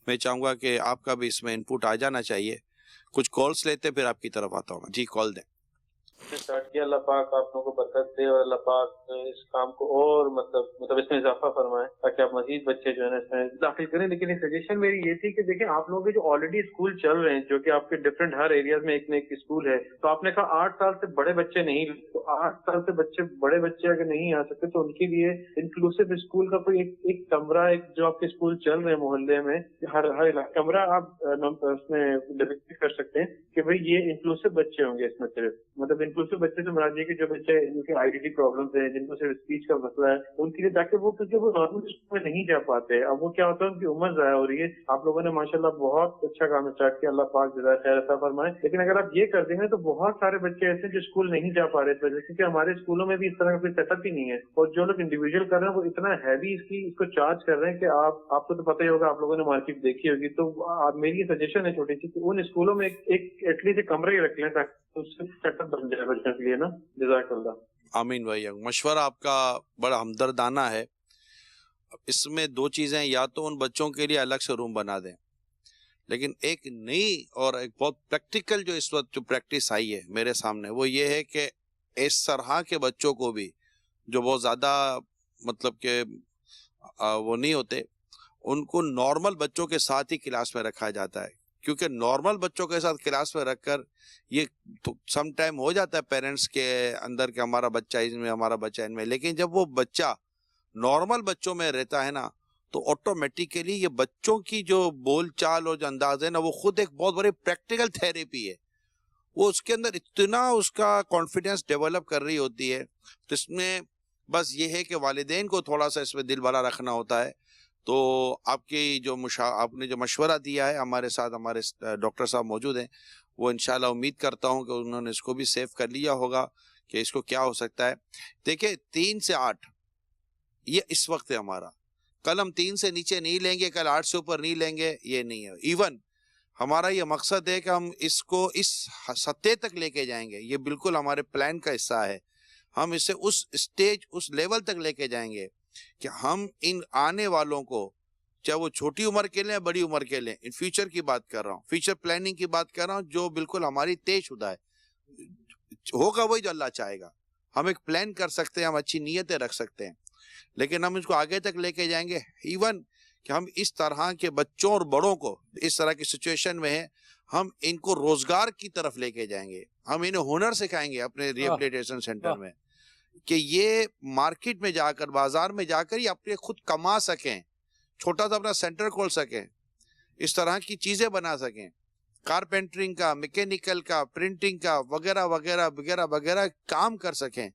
میں چاہوں گا کہ آپ کا بھی اس میں انپوٹ آ جانا چاہیے. کچھ کالس لیتے پھر آپ کی طرف آتا ہوں. جی کال دیں. اسٹارٹ کیا, اللہ پاک آپ لوگوں کو برکت دے اور اللہ پاک اس کام کو اور مطلب اس میں اضافہ فرمائے تاکہ آپ مزید بچے جو ہے نا اس میں داخل کریں. لیکن ایک سجیشن میری یہ تھی کہ دیکھیں آپ لوگوں کے جو آلریڈی اسکول چل رہے ہیں جو کہ آپ کے ڈفرینٹ ہر ایریاز میں ایک نہ ایک اسکول ہے, تو آپ نے کہا 8 سال سے بڑے بچے نہیں, تو 8 سال سے بڑے بچے اگر نہیں آ سکتے تو ان کے لیے انکلوسیو اسکول کا کوئی ایک کمرہ, ایک جو آپ کے اسکول چل رہے ہیں محلے میں ہر کمرہ آپ اس میں ڈیفائن کر سکتے ہیں کہ بھئی یہ انکلوسیو بچے ہوں گے. اس میں صرف مطلب انکلوسیو بچے سے مراد یہ کہ جو بچے جن کے آئی ڈی ٹی پرابلمس ہیں, جن کو صرف اسپیچ کا مسئلہ ہے, ان کے لیے تاکہ وہ کیونکہ وہ نارمل اسکول میں نہیں جا پاتے. اب وہ کیا ہوتا ہے ان کی عمر ضائع ہو رہی ہے. آپ لوگوں نے ماشاءاللہ بہت اچھا کام اسٹارٹ کیا, اللہ پاک جزائے خیر عطا فرمائے. لیکن اگر آپ یہ کر دیں گے تو بہت سارے بچے ایسے جو اسکول نہیں جا پا رہے تھے, کیونکہ ہمارے اسکولوں میں بھی اس طرح کا کوئی سیٹ اپ ہی نہیں ہے. اور جو لوگ انڈیویجول کر رہے ہیں وہ اتنا ہیوی اس کو چارج کر رہے ہیں کہ آپ کو تو پتہ ہی ہوگا, آپ لوگوں نے مارکیٹ دیکھی ہوگی. تو میری یہ سجیشن ہے چھوٹی سی کہ ان اسکولوں میں ایک ایٹ لیسٹ کمرے ہی رکھ لیں تاکہ اس سے سیٹ اپ بن جائے بچوں کے لیے نا. جزاک اللہ. آمین بھائی, مشورہ آپ کا بڑا ہمدردانہ ہے. اس میں 2 چیزیں, یا تو ان بچوں کے لیے الگ سے روم بنا دیں, لیکن ایک نئی اور ایک بہت پریکٹیکل جو اس وقت جو پریکٹس آئی ہے میرے سامنے وہ یہ ہے کہ اس طرح کے بچوں کو بھی جو بہت زیادہ مطلب کہ وہ نہیں ہوتے, ان کو نارمل بچوں کے ساتھ ہی کلاس میں رکھا جاتا ہے. کیونکہ نارمل بچوں کے ساتھ کلاس میں رکھ کر یہ سم ٹائم ہو جاتا ہے پیرنٹس کے اندر کہ ہمارا بچہ ان میں, ہمارا بچہ ان میں, لیکن جب وہ بچہ نارمل بچوں میں رہتا ہے نا تو آٹومیٹیکلی یہ بچوں کی جو بول چال اور جو انداز ہے نا وہ خود ایک بہت بڑی پریکٹیکل تھیراپی ہے. وہ اس کے اندر اتنا اس کا کانفیڈینس ڈیولپ کر رہی ہوتی ہے. تو اس میں بس یہ ہے کہ والدین کو تھوڑا سا اس میں دل بھلا رکھنا ہوتا ہے. تو آپ کی جو آپ نے جو مشورہ دیا ہے, ہمارے ساتھ ہمارے ڈاکٹر صاحب موجود ہیں, وہ انشاءاللہ امید کرتا ہوں کہ انہوں نے اس کو بھی سیو کر لیا ہوگا کہ اس کو کیا ہو سکتا ہے. دیکھیں 3 سے 8 یہ اس وقت ہے ہمارا. کل ہم 3 سے نیچے نہیں لیں گے, کل 8 سے اوپر نہیں لیں گے, یہ نہیں ہے. ایون ہمارا یہ مقصد ہے کہ ہم اس کو اس سطح تک لے کے جائیں گے. یہ بالکل ہمارے پلان کا حصہ ہے. ہم اسے اس اسٹیج, اس لیول تک لے کے جائیں گے کہ ہم ان آنے والوں کو, چاہے وہ چھوٹی عمر کے لیں بڑی عمر کے لیں, ان فیوچر کی بات کر رہا ہوں, فیوچر پلاننگ کی بات کر رہا ہوں, جو بالکل ہماری طے شدہ ہے. ہوگا وہی جو اللہ چاہے گا. ہم ایک پلان کر سکتے ہیں, ہم اچھی نیتیں رکھ سکتے ہیں, لیکن ہم اس کو آگے تک لے کے جائیں گے. ایون کہ ہم اس طرح کے بچوں اور بڑوں کو اس طرح کی سچویشن میں ہیں, ہم ان کو روزگار کی طرف لے کے جائیں گے. ہم انہیں ہنر سکھائیں گے اپنے ریہیبلیٹیشن سینٹر میں کہ یہ مارکیٹ میں جا کر, بازار میں جا کر یہ اپنے خود کما سکیں, چھوٹا سا اپنا سینٹر کھول سکیں, اس طرح کی چیزیں بنا سکیں, کارپینٹرنگ کا, میکینیکل کا, پرنٹنگ کا وغیرہ وغیرہ وغیرہ وغیرہ کام کر سکیں,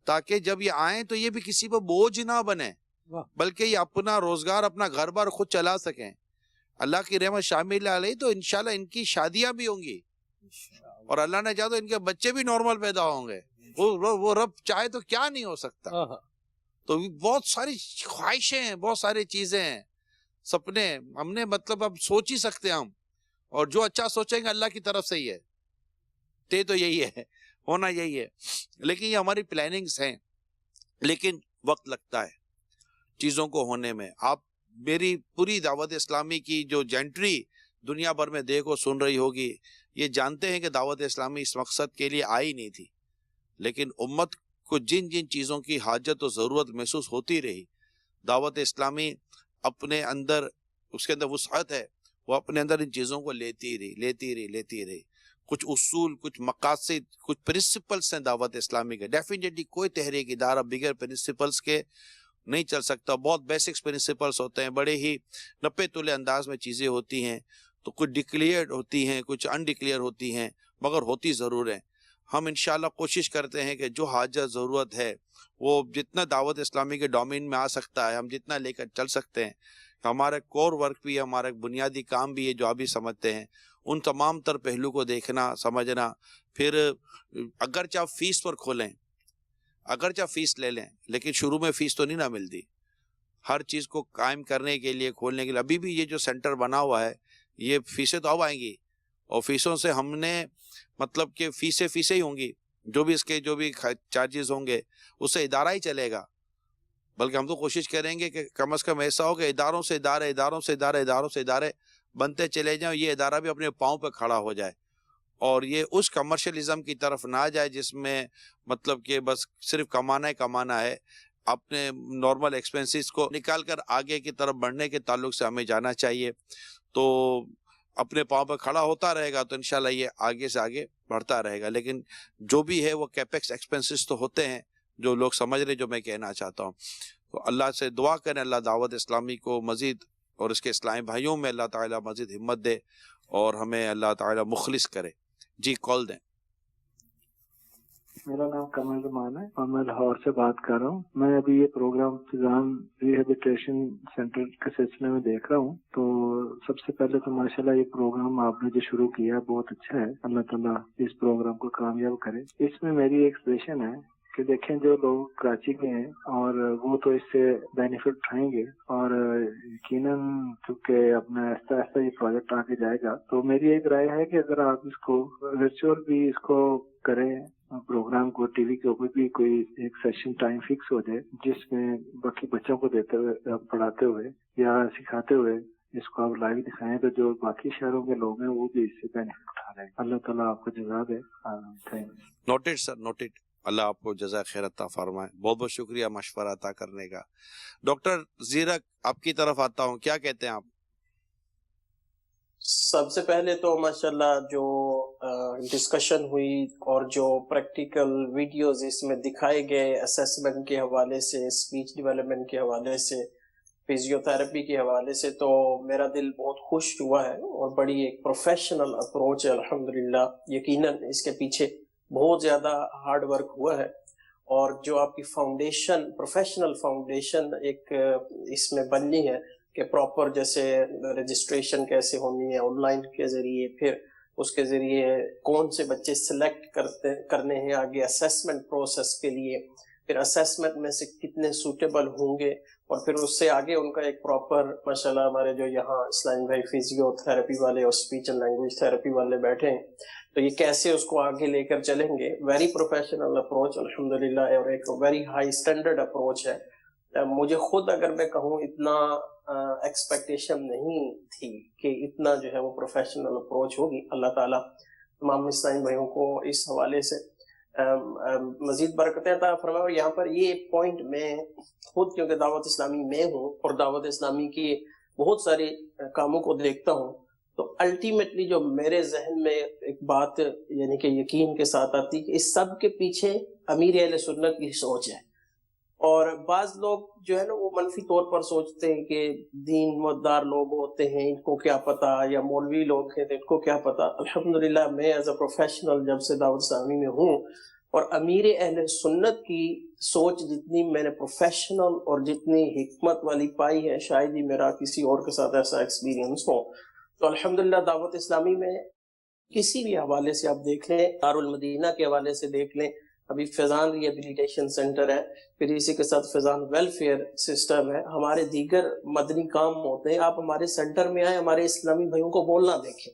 تاکہ جب یہ آئیں تو یہ بھی کسی پہ بوجھ نہ بنے, بلکہ یہ اپنا روزگار, اپنا گھر بار خود چلا سکیں. اللہ کی رحمت شامل علیہ تو انشاءاللہ ان کی شادیاں بھی ہوں گی, اور اللہ نے چاہا تو ان کے بچے بھی نارمل پیدا ہوں گے. وہ رب چاہے تو کیا نہیں ہو سکتا. تو بہت ساری خواہشیں ہیں, بہت ساری چیزیں ہیں, سپنے ہم نے مطلب اب سوچ ہی سکتے ہیں ہم, اور جو اچھا سوچیں گے اللہ کی طرف سے ہی ہے. تو یہی ہے, ہونا یہی ہے. لیکن یہ ہماری پلاننگز ہیں, لیکن وقت لگتا ہے چیزوں کو ہونے میں. آپ میری پوری دعوت اسلامی کی جو جینٹری دنیا بھر میں دیکھو سن رہی ہوگی, یہ جانتے ہیں کہ دعوت اسلامی اس مقصد کے لیے آئی نہیں تھی, لیکن امت کو جن جن چیزوں کی حاجت و ضرورت محسوس ہوتی رہی, دعوت اسلامی اپنے اندر, اس کے اندر وسعت ہے, وہ اپنے اندر ان چیزوں کو لیتی رہی. کچھ اصول, کچھ مقاصد, کچھ پرنسپلس ہیں دعوت اسلامی کے. ڈیفینیٹلی کوئی تحریک ادارہ بغیر پرنسپلس کے نہیں چل سکتا. بہت بیسکس پرنسپلس ہوتے ہیں, بڑے ہی نپے تلے انداز میں چیزیں ہوتی ہیں, تو کچھ ڈکلیئرڈ ہوتی ہیں, کچھ انڈکلیئر ہوتی ہیں, مگر ہوتی ضرور ہیں. ہم انشاءاللہ کوشش کرتے ہیں کہ جو حاجت ضرورت ہے وہ جتنا دعوت اسلامی کے ڈومین میں آ سکتا ہے ہم جتنا لے کر چل سکتے ہیں. ہمارا کور ورک بھی ہے, ہمارا بنیادی کام بھی ہے جو ابھی سمجھتے ہیں, ان تمام تر پہلو کو دیکھنا, سمجھنا. پھر اگرچہ آپ فیس پر کھولیں, اگرچہ فیس لے لیں, لیکن شروع میں فیس تو نہیں نہ ملتی. ہر چیز کو قائم کرنے کے لیے, کھولنے کے لیے, ابھی بھی یہ جو سینٹر بنا ہوا ہے یہ فیسیں تو اب آئیں گی, اور فیسوں سے ہم نے مطلب کہ فیسیں ہی ہوں گی, جو بھی اس کے جو بھی چارجز ہوں گے اس سے ادارہ ہی چلے گا. بلکہ ہم تو کوشش کریں گے کہ کم از کم ایسا ہو کہ اداروں سے ادارے بنتے چلے جائیں, یہ ادارہ بھی اپنے پاؤں پہ کھڑا ہو جائے, اور یہ اس کمرشلزم کی طرف نہ جائے جس میں مطلب کہ بس صرف کمانا ہے. اپنے نارمل ایکسپنسز کو نکال کر آگے کی طرف بڑھنے کے تعلق سے ہمیں جانا چاہیے. تو اپنے پاؤں پہ کھڑا ہوتا رہے گا تو انشاءاللہ یہ آگے سے آگے بڑھتا رہے گا. لیکن جو بھی ہے وہ کیپیکس ایکسپنسز تو ہوتے ہیں, جو لوگ سمجھ رہے, جو میں کہنا چاہتا ہوں. تو اللہ سے دعا کریں, اللہ دعوت اسلامی کو مزید اور اس کے اسلامی بھائیوں میں اللہ تعالیٰ مزید ہمت دے اور ہمیں اللہ تعالیٰ مخلص کرے. جی کال دیں. میرا نام کمل زمان ہے اور میں لاہور سے بات کر رہا ہوں. میں ابھی یہ پروگرام فیضان ریہیبلیٹیشن سینٹر کے سلسلے میں دیکھ رہا ہوں. تو سب سے پہلے تو ماشاءاللہ یہ پروگرام آپ نے جو شروع کیا بہت اچھا ہے. اللہ تعالیٰ اس پروگرام کو کامیاب کرے. اس میں میری ایک سجیشن ہے کہ دیکھیں جو لوگ کراچی کے ہیں اور وہ تو اس سے بینیفٹ اٹھائیں گے, اور یقیناً چونکہ اپنا ایسا یہ پروجیکٹ آگے جائے گا, تو میری ایک رائے ہے کہ اگر آپ اس کو ورچوئل بھی اس کو کریں, پروگرام کو ٹی وی کے اوپر بھی کوئی ایک سیشن ٹائم فکس ہو جائے جس میں باقی بچوں کو دیتے ہوئے, پڑھاتے ہوئے یا سکھاتے ہوئے اس کو آپ لائیو دکھائیں, تو جو باقی شہروں کے لوگ ہیں وہ بھی اس سے بینیفٹ اٹھا رہے ہیں. اللہ تعالیٰ آپ کو جزا دے. نوٹڈ سر, نوٹڈ. اللہ آپ کو جزائے خیر عطا فرمائے. بہت بہت شکریہ مشورہ عطا کرنے کا. ڈاکٹر زیرک آپ کی طرف آتا ہوں, کیا کہتے ہیں آپ؟ سب سے پہلے تو ماشاءاللہ جو ڈسکشن ہوئی اور جو پریکٹیکل ویڈیوز اس میں دکھائے گئے اسیسمنٹ کے حوالے سے, اسپیچ ڈیولپمنٹ کے حوالے سے, فزیو تھراپی کے حوالے سے, تو میرا دل بہت خوش ہوا ہے اور بڑی ایک پروفیشنل اپروچ ہے الحمدللہ. یقیناً اس کے پیچھے بہت زیادہ ہارڈ ورک ہوا ہے, اور جو آپ کی فاؤنڈیشن, پروفیشنل فاؤنڈیشن ایک اس میں بننی ہے کہ پراپر جیسے رجسٹریشن کیسے ہونی ہے آن لائن کے ذریعے, پھر اس کے ذریعے کون سے بچے سلیکٹ کرنے ہیں آگے اسیسمنٹ پروسیس کے لیے, پھر اسیسمنٹ میں سے کتنے سوٹیبل ہوں گے, اور پھر اس سے آگے ان کا ایک پراپر ماشاءاللہ ہمارے جو یہاں اسلام بھائی فزیو تھراپی والے اور اسپیچ اینڈ لینگویج تھراپی والے بیٹھے ہیں, تو یہ کیسے اس کو آگے لے کر چلیں گے. ویری پروفیشنل اپروچ الحمدللہ, اور ایک ویری ہائی اسٹینڈرڈ اپروچ ہے. مجھے خود اگر میں کہوں اتنا ایکسپیکٹیشن نہیں تھی کہ اتنا جو ہے وہ پروفیشنل اپروچ ہوگی. اللہ تعالیٰ تمام اسلامی بھائیوں کو اس حوالے سے مزید برکتیں عطا فرمائے. اور یہاں پر یہ پوائنٹ میں خود کیونکہ دعوت اسلامی میں ہوں اور دعوت اسلامی کی بہت سارے کاموں کو دیکھتا ہوں, تو الٹیمیٹلی جو میرے ذہن میں ایک بات یعنی کہ یقین کے ساتھ آتی کہ اس سب کے پیچھے امیر اہل سنت کی سوچ ہے. اور بعض لوگ جو ہے نا وہ منفی طور پر سوچتے ہیں کہ دین مدار لوگ ہوتے ہیں, ان کو کیا پتا, یا مولوی لوگ ہیں تو ان کو کیا پتا. الحمدللہ میں ایز اے پروفیشنل جب سے دعوت اسلامی میں ہوں, اور امیر اہل سنت کی سوچ جتنی میں نے پروفیشنل اور جتنی حکمت والی پائی ہے, شاید ہی میرا کسی اور کے ساتھ ایسا ایکسپیرینس ہو. تو الحمدللہ دعوت اسلامی میں کسی بھی حوالے سے آپ دیکھ لیں, دارالمدینہ کے حوالے سے دیکھ لیں, ابھی فیضان ریہیبلیٹیشن سینٹر ہے, پھر اسی کے ساتھ فیضان ویلفیئر سسٹم ہے, ہمارے دیگر مدنی کام ہوتے ہیں. آپ ہمارے سینٹر میں آئیں, ہمارے اسلامی بھائیوں کو بولنا دیکھیں,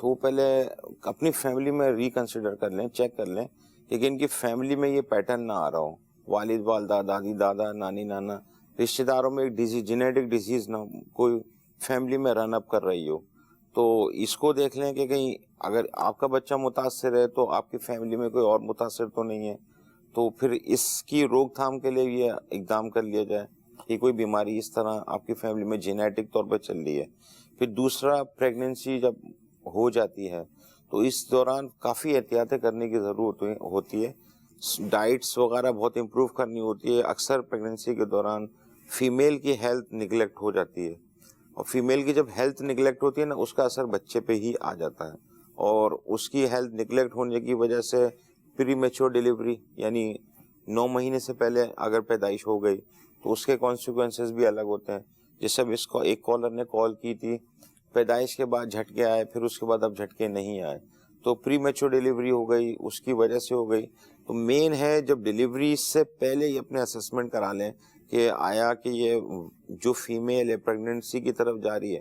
تو وہ پہلے اپنی فیملی میں ریکنسیڈر کر لیں, چیک کر لیں کہ ان کی فیملی میں یہ پیٹرن نہ آ رہا ہو, والد والدہ, دادی دادا, نانی نانا, رشتہ داروں میں ایک ڈیزیز, جینیٹک ڈیزیز نہ کوئی فیملی میں رن اپ کر رہی ہو. تو اس کو دیکھ لیں کہ کہیں اگر آپ کا بچہ متاثر ہے تو آپ کی فیملی میں کوئی اور متاثر تو نہیں ہے, تو پھر اس کی روک تھام کے لیے یہ اقدام کر لیا جائے کہ کوئی بیماری اس طرح آپ کی فیملی میں جینیٹک طور پہ چل رہی ہے. پھر دوسرا, پریگننسی جب ہو جاتی ہے تو اس دوران کافی احتیاطیں کرنے کی ضرورت ہوتی ہے, ڈائٹس وغیرہ بہت امپروو کرنی ہوتی ہے. اکثر پریگننسی کے دوران فیمیل کی ہیلتھ نگلیکٹ ہو جاتی ہے, اور فیمیل کی جب ہیلتھ نگلیکٹ ہوتی ہے نا, اس کا اثر بچے پہ ہی آ جاتا ہے, اور اس کی ہیلتھ نگلیکٹ ہونے کی وجہ سے پری میچور ڈیلیوری یعنی 9 مہینے سے پہلے اگر پیدائش ہو گئی تو اس کے کانسیکوینسز بھی الگ ہوتے ہیں. جیسے اب اس کو ایک کالر نے کال کی تھی, پیدائش کے بعد جھٹکے آئے, پھر اس کے بعد اب جھٹکے نہیں آئے, تو پری میچور ڈیلیوری ہو گئی, اس کی وجہ سے ہو گئی. تو مین ہے جب ڈیلیوری سے پہلے ہی اپنے اسسمنٹ کرا لیں کہ آیا کہ یہ جو فیمیل ہے پریگننسی کی طرف جا رہی ہے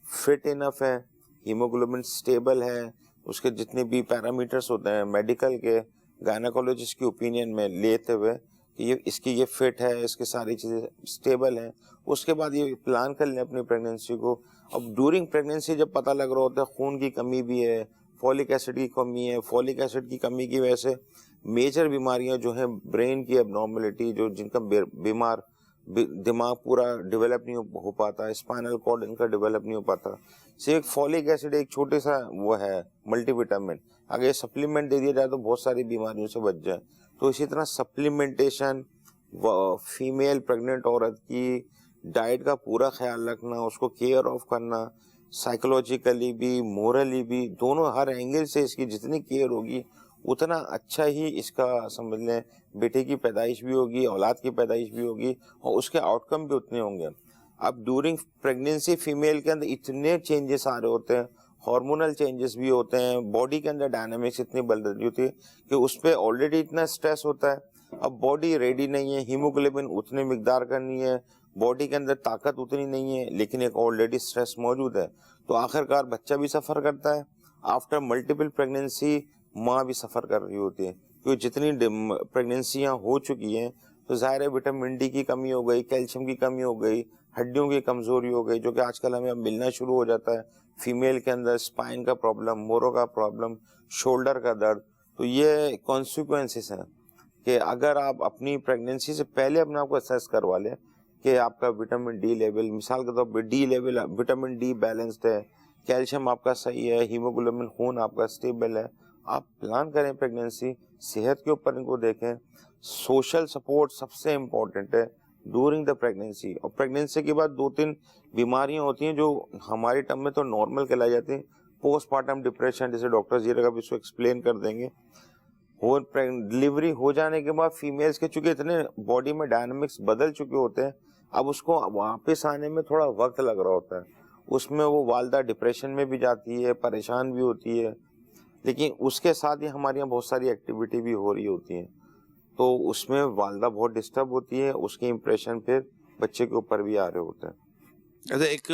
فٹ انف ہے, ہیموگلوبن سٹیبل ہے, اس کے جتنے بھی پیرامیٹرز ہوتے ہیں میڈیکل کے, گائنیکولوجسٹ کی اوپینین میں لیتے ہوئے کہ یہ اس کی یہ فٹ ہے, اس کی ساری چیزیں سٹیبل ہیں, اس کے بعد یہ پلان کر لیں اپنی پریگننسی کو. اب ڈورنگ پریگننسی جب پتہ لگ رہا ہوتا ہے خون کی کمی بھی ہے, فولک ایسڈ کی کمی ہے, فولک ایسڈ کی کمی کی وجہ سے میجر بیماریاں جو ہیں برین کی اب نارملٹی, جو جن کا بیمار دماغ پورا ڈیولپ نہیں ہو پاتا, اسپائنل کارڈ ان کا ڈیولپ نہیں ہو پاتا. صرف فولک ایسڈ ایک چھوٹے سا وہ ہے ملٹی وٹامن, اگر یہ سپلیمنٹ دے دیا جائے تو بہت ساری بیماریوں سے بچ جائے. تو اسی طرح سپلیمنٹیشن, فیمیل پریگننٹ عورت کی ڈائٹ کا پورا خیال رکھنا, اس کو کیئر آف کرنا, سائیکولوجیکلی بھی مورلی بھی, دونوں ہر اینگل سے اس کی جتنی کیئر ہوگی اتنا اچھا ہی اس کا سمجھ لیں بیٹے کی پیدائش بھی ہوگی, اولاد کی پیدائش بھی ہوگی, اور اس کے آؤٹ کم بھی اتنے ہوں گے. اب ڈورنگ پریگننسی فیمیل کے اندر اتنے چینجز آ رہے ہوتے ہیں, ہارمونل چینجز بھی ہوتے ہیں, باڈی کے اندر ڈائنامکس اتنی بدل رہی ہوتی ہے کہ اس پہ آلریڈی اتنا اسٹریس ہوتا ہے. اب باڈی ریڈی نہیں ہے, ہیموگلوبن اتنے مقدار کا نہیں ہے, باڈی کے اندر طاقت اتنی نہیں ہے, لیکن ایک آلریڈی اسٹریس موجود ہے. تو آخرکار بچہ بھی سفر کرتا ہے, آفٹر ملٹیپل پریگننسی ماں بھی سفر کر رہی ہوتی ہے, کیونکہ جتنی پریگننسیاں ہو چکی ہیں تو ظاہر ہے وٹامن ڈی کی کمی ہو گئی, کیلشیم کی کمی ہو گئی, ہڈیوں کی کمزوری ہو گئی, جو کہ آج کل ہمیں اب ملنا شروع ہو جاتا ہے. فیمیل کے اندر اسپائن کا پرابلم, مورو کا پرابلم, شولڈر کا درد. تو یہ کانسیکوینسز ہیں کہ اگر آپ اپنی پریگننسی سے پہلے اپنے آپ کو اسیس کروا لیں کہ آپ کا وٹامن ڈی لیول, مثال کے طور پہ D level, vitamin D balanced ہے, کیلشیم آپ کا صحیح ہے, ہیموگلوبن خون آپ کا اسٹیبل ہے, آپ پلان کریں پریگننسی, صحت کے اوپر ان کو دیکھیں. سوشل سپورٹ سب سے امپورٹنٹ ہے ڈورنگ دا پریگننسی. اور پریگننسی کے بعد 2-3 بیماریاں ہوتی ہیں جو ہماری ٹرم میں تو نارمل کہلائی جاتی ہیں, پوسٹ پارٹم ڈپریشن, جیسے ڈاکٹر زیرہ کا بھی اس کو ایکسپلین کر دیں گے. ڈلیوری ہو جانے کے بعد فیمیلز کے چونکہ اتنے باڈی میں ڈائنامکس بدل چکے ہوتے ہیں, اب اس کو واپس آنے میں تھوڑا وقت لگ رہا ہوتا ہے. اس میں وہ والدہ ڈپریشن میں بھی جاتی ہے, پریشان بھی ہوتی ہے, لیکن اس کے ساتھ ہی ہمارے یہاں بہت ساری ایکٹیویٹی بھی ہو رہی ہوتی ہیں, تو اس میں والدہ بہت ڈسٹرب ہوتی ہے, اس کی امپریشن پھر بچے کے اوپر بھی آ رہے ہوتے ہیں. ایسے ایک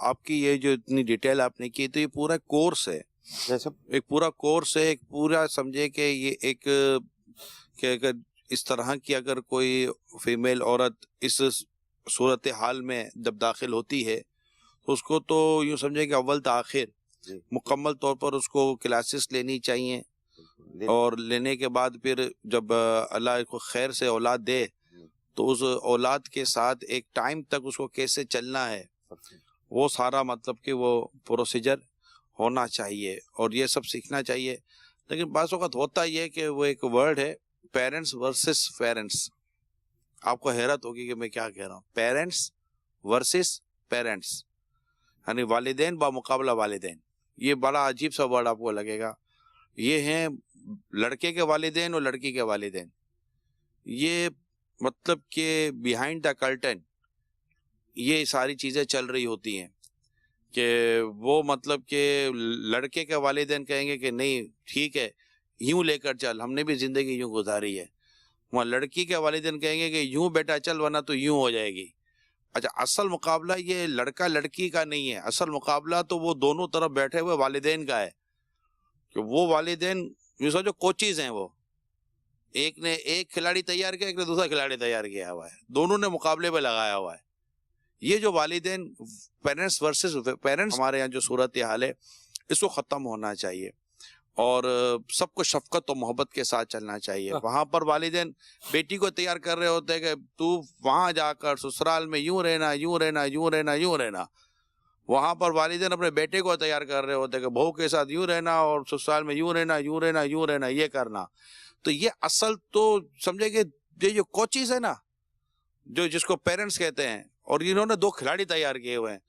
آپ کی یہ جو اتنی ڈیٹیل آپ نے کی, تو یہ پورا کورس ہے, جیسے ایک پورا کورس ہے, ایک پورا سمجھے کہ یہ ایک کہ اس طرح کی اگر کوئی فیمیل عورت اس صورتحال میں جب داخل ہوتی ہے تو اس کو تو یوں سمجھے کہ اول تاخیر مکمل طور پر اس کو کلاسز لینی چاہیے, اور لینے کے بعد پھر جب اللہ کو خیر سے اولاد دے تو اس اولاد کے ساتھ ایک ٹائم تک اس کو کیسے چلنا ہے وہ سارا مطلب کہ وہ پروسیجر ہونا چاہیے, اور یہ سب سیکھنا چاہیے. لیکن بعض اوقات ہوتا یہ کہ وہ ایک ورڈ ہے پیرنٹس ورسز پیرنٹس, آپ کو حیرت ہوگی کہ میں کیا کہہ رہا ہوں. پیرنٹس ورسز پیرنٹس یعنی والدین بمقابلہ والدین, یہ بڑا عجیب سا ورڈ آپ کو لگے گا. یہ ہیں لڑکے کے والدین اور لڑکی کے والدین. یہ مطلب کہ بیہائنڈ دا کرٹن یہ ساری چیزیں چل رہی ہوتی ہیں کہ وہ مطلب کہ لڑکے کے والدین کہیں گے کہ نہیں ٹھیک ہے یوں لے کر چل, ہم نے بھی زندگی یوں گزاری ہے. وہاں لڑکی کے والدین کہیں گے کہ یوں بیٹا چل ورنہ تو یوں ہو جائے گی. اچھا اصل مقابلہ یہ لڑکا لڑکی کا نہیں ہے، اصل مقابلہ تو وہ دونوں طرف بیٹھے ہوئے والدین کا ہے، کہ وہ والدین یوں سمجھو کوچیز ہیں، وہ ایک نے ایک کھلاڑی تیار کیا، ایک نے دوسرا کھلاڑی تیار کیا ہوا ہے، دونوں نے مقابلے پہ لگایا ہوا ہے. یہ جو والدین پیرنٹس ورسز پیرنٹس ہمارے یہاں جو صورتحال ہے اس کو ختم ہونا چاہیے، اور سب کو شفقت و محبت کے ساتھ چلنا چاہیے. وہاں پر والدین بیٹی کو تیار کر رہے ہوتے ہیں کہ تو وہاں جا کر سسرال میں یوں رہنا یوں رہنا یوں رہنا یوں رہنا، وہاں پر والدین اپنے بیٹے کو تیار کر رہے ہوتے ہیں کہ بہو کے ساتھ یوں رہنا اور سسرال میں یوں رہنا یوں رہنا یوں رہنا، یہ کرنا. تو یہ اصل تو سمجھے کہ یہ جو کوچیز ہے نا، جو جس کو پیرنٹس کہتے ہیں، اور انہوں نے دو کھلاڑی تیار کیے ہوئے ہیں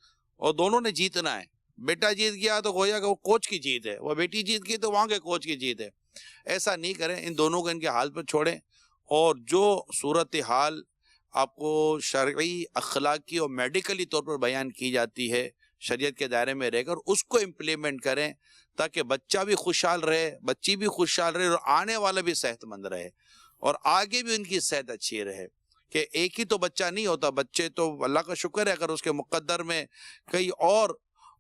اور دونوں نے جیتنا ہے. بیٹا جیت گیا تو گویا کہ وہ کوچ کی جیت ہے، وہ بیٹی جیت گئی تو وہاں کے کوچ کی جیت ہے. ایسا نہیں کریں، ان دونوں کو ان کے حال پر چھوڑیں، اور جو صورتحال آپ کو شرعی، اخلاقی اور میڈیکلی طور پر بیان کی جاتی ہے شریعت کے دائرے میں رہ کر، اس کو امپلیمنٹ کریں تاکہ بچہ بھی خوشحال رہے، بچی بھی خوشحال رہے، اور آنے والا بھی صحت مند رہے، اور آگے بھی ان کی صحت اچھی رہے. کہ ایک ہی تو بچہ نہیں ہوتا، بچے تو اللہ کا شکر ہے اگر اس کے مقدر میں کئی اور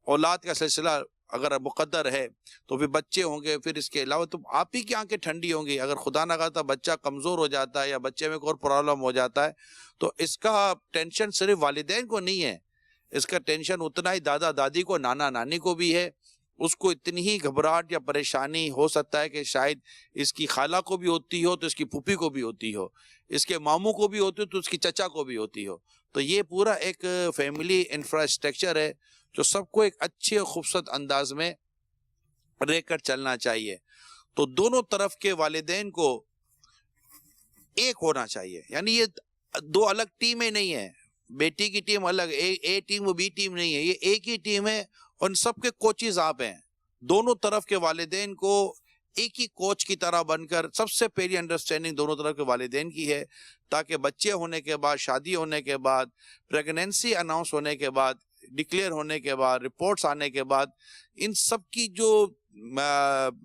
اولاد کا سلسلہ اگر مقدر ہے تو پھر بچے ہوں گے، پھر اس کے علاوہ تو آپ ہی کی آنکھیں ٹھنڈی ہوں گی. اگر خدا نہ خواستہ بچہ کمزور ہو جاتا ہے یا بچے میں کوئی اور پرابلم ہو جاتا ہے تو اس کا ٹینشن صرف والدین کو نہیں ہے، اس کا ٹینشن اتنا ہی دادا دادی کو، نانا نانی کو بھی ہے. اس کو اتنی ہی گھبراہٹ یا پریشانی ہو سکتا ہے کہ شاید اس کی خالہ کو بھی ہوتی ہو تو اس کی پھوپھی کو بھی ہوتی ہو، اس کے ماموں کو بھی ہوتی ہو تو اس کی چچا کو بھی ہوتی ہو. تو یہ پورا ایک فیملی انفراسٹرکچر ہے جو سب کو ایک اچھے خوبصورت انداز میں رہ کر چلنا چاہیے. تو دونوں طرف کے والدین کو ایک ہونا چاہیے، یعنی یہ دو الگ ٹیمیں نہیں ہیں، بیٹی کی ٹیم الگ، اے ٹیم و بی ٹیم نہیں ہے، یہ ایک ہی ٹیم ہے، اور ان سب کے کوچز آپ ہیں. دونوں طرف کے والدین کو ایک ہی کوچ کی طرح بن کر، سب سے پہلی انڈرسٹینڈنگ دونوں طرف کے والدین کی ہے، تاکہ بچے ہونے کے بعد، شادی ہونے کے بعد، پریگنینسی اناؤنس ہونے کے بعد، ڈکلیئر ہونے کے بعد، رپورٹس آنے کے بعد، ان سب کی جو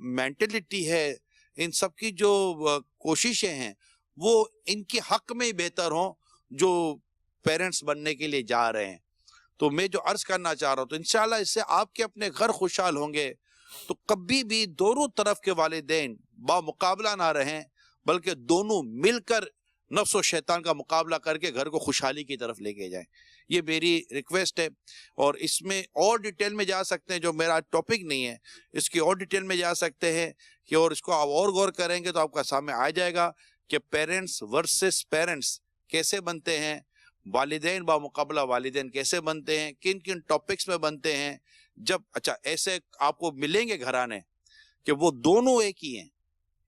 مینٹلٹی ہے، ان سب کی جو کوششیں ہیں، وہ ان کے حق میں ہی بہتر ہوں جو پیرنٹس بننے کے لیے جا رہے ہیں. تو میں جو عرض کرنا چاہ رہا ہوں تو انشاءاللہ اس سے آپ کے اپنے گھر خوشحال ہوں گے. تو کبھی بھی دونوں طرف کے والدین بامقابلہ نہ رہیں، بلکہ دونوں مل کر نفس و شیطان کا مقابلہ کر کے گھر کو خوشحالی کی طرف لے کے جائیں. یہ میری ریکویسٹ ہے، اور اس میں اور ڈیٹیل میں جا سکتے ہیں، جو میرا ٹاپک نہیں ہے اس کی اور ڈیٹیل میں جا سکتے ہیں، کہ اور اس کو آپ اور غور کریں گے تو آپ کا سامنے آ جائے گا کہ پیرنٹس ورسز پیرنٹس کیسے بنتے ہیں، والدین بامقابلہ والدین کیسے بنتے ہیں، کن کن ٹاپکس میں بنتے ہیں. جب اچھا ایسے آپ کو ملیں گے گھرانے کہ وہ دونوں ایک ہی ہیں،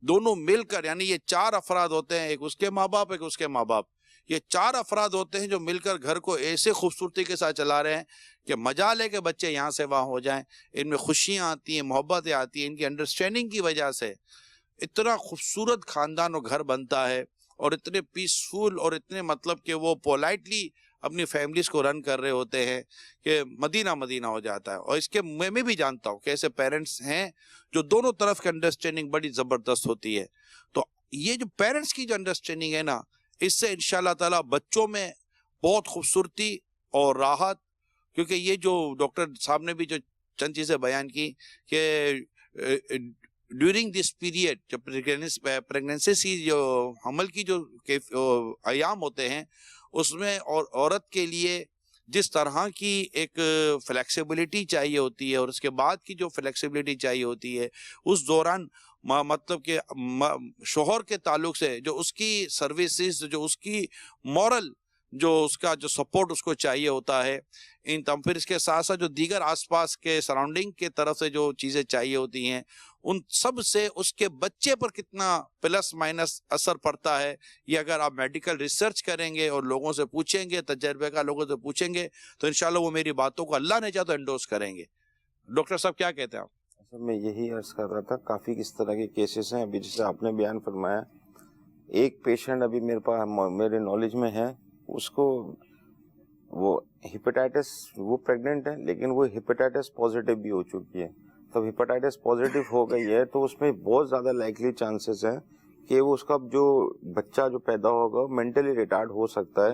دونوں مل کر، یعنی یہ چار افراد ہوتے ہیں، ایک اس کے ماں باپ، ایک اس کے ماں باپ، یہ چار افراد ہوتے ہیں جو مل کر گھر کو ایسے خوبصورتی کے ساتھ چلا رہے ہیں کہ مجال ہے کہ بچے یہاں سے وہاں ہو جائیں. ان میں خوشیاں آتی ہیں، محبتیں آتی ہیں، ان کی انڈرسٹینڈنگ کی وجہ سے اتنا خوبصورت خاندان و گھر بنتا ہے، اور اتنے پیسفل، اور اتنے مطلب کہ وہ پولائٹلی اپنی فیملیز کو رن کر رہے ہوتے ہیں کہ مدینہ مدینہ ہو جاتا ہے. اور اس کے میں بھی جانتا ہوں کہ ایسے پیرنٹس ہیں جو دونوں طرف کی انڈرسٹینڈنگ بڑی زبردست ہوتی ہے. تو یہ جو پیرنٹس کی جو انڈرسٹینڈنگ ہے نا، اس سے انشاءاللہ تعالی بچوں میں بہت خوبصورتی اور راحت، کیونکہ یہ جو ڈاکٹر صاحب نے بھی جو چند چیزیں بیان کی کہ ڈیورنگ دس پیریڈ، جو پریگنینسی جو حمل کی جو ایام ہوتے ہیں، اس میں عورت کے لیے جس طرح کی ایک فلیکسیبلٹی چاہیے ہوتی ہے، اور اس کے بعد کی جو فلیکسیبلٹی چاہیے ہوتی ہے، اس دوران مطلب کہ شوہر کے تعلق سے جو اس کی سروسز، جو اس کی مورل، جو اس کا جو سپورٹ اس کو چاہیے ہوتا ہے، پھر اس کے ساتھ ساتھ جو دیگر آس پاس کے سراؤنڈنگ کے طرف سے جو چیزیں چاہیے ہوتی ہیں، ان سب سے اس کے بچے پر کتنا پلس مائنس اثر پڑتا ہے، یہ اگر آپ میڈیکل ریسرچ کریں گے اور لوگوں سے پوچھیں گے، تجربے کا لوگوں سے پوچھیں گے، تو انشاءاللہ وہ میری باتوں کو اللہ نے چاہا تو انڈورس کریں گے. ڈاکٹر صاحب کیا کہتے ہیں آپ؟ میں یہی عرض کر رہا تھا، کافی کس طرح کے کیسز ہیں ابھی جیسے آپ نے بیان فرمایا. ایک پیشنٹ ابھی میرے پاس میرے نالج میں ہے، اس کو وہ ہیپیٹائٹس، وہ پریگننٹ ہے لیکن وہ ہیپیٹائٹس پازیٹیو بھی ہو چکی ہے. تو ہیپیٹائٹس پازیٹیو ہو گئی ہے تو اس میں بہت زیادہ لائکلی چانسز ہیں کہ وہ اس کا جو بچہ جو پیدا ہوگا مینٹلی ریٹارڈ ہو سکتا ہے.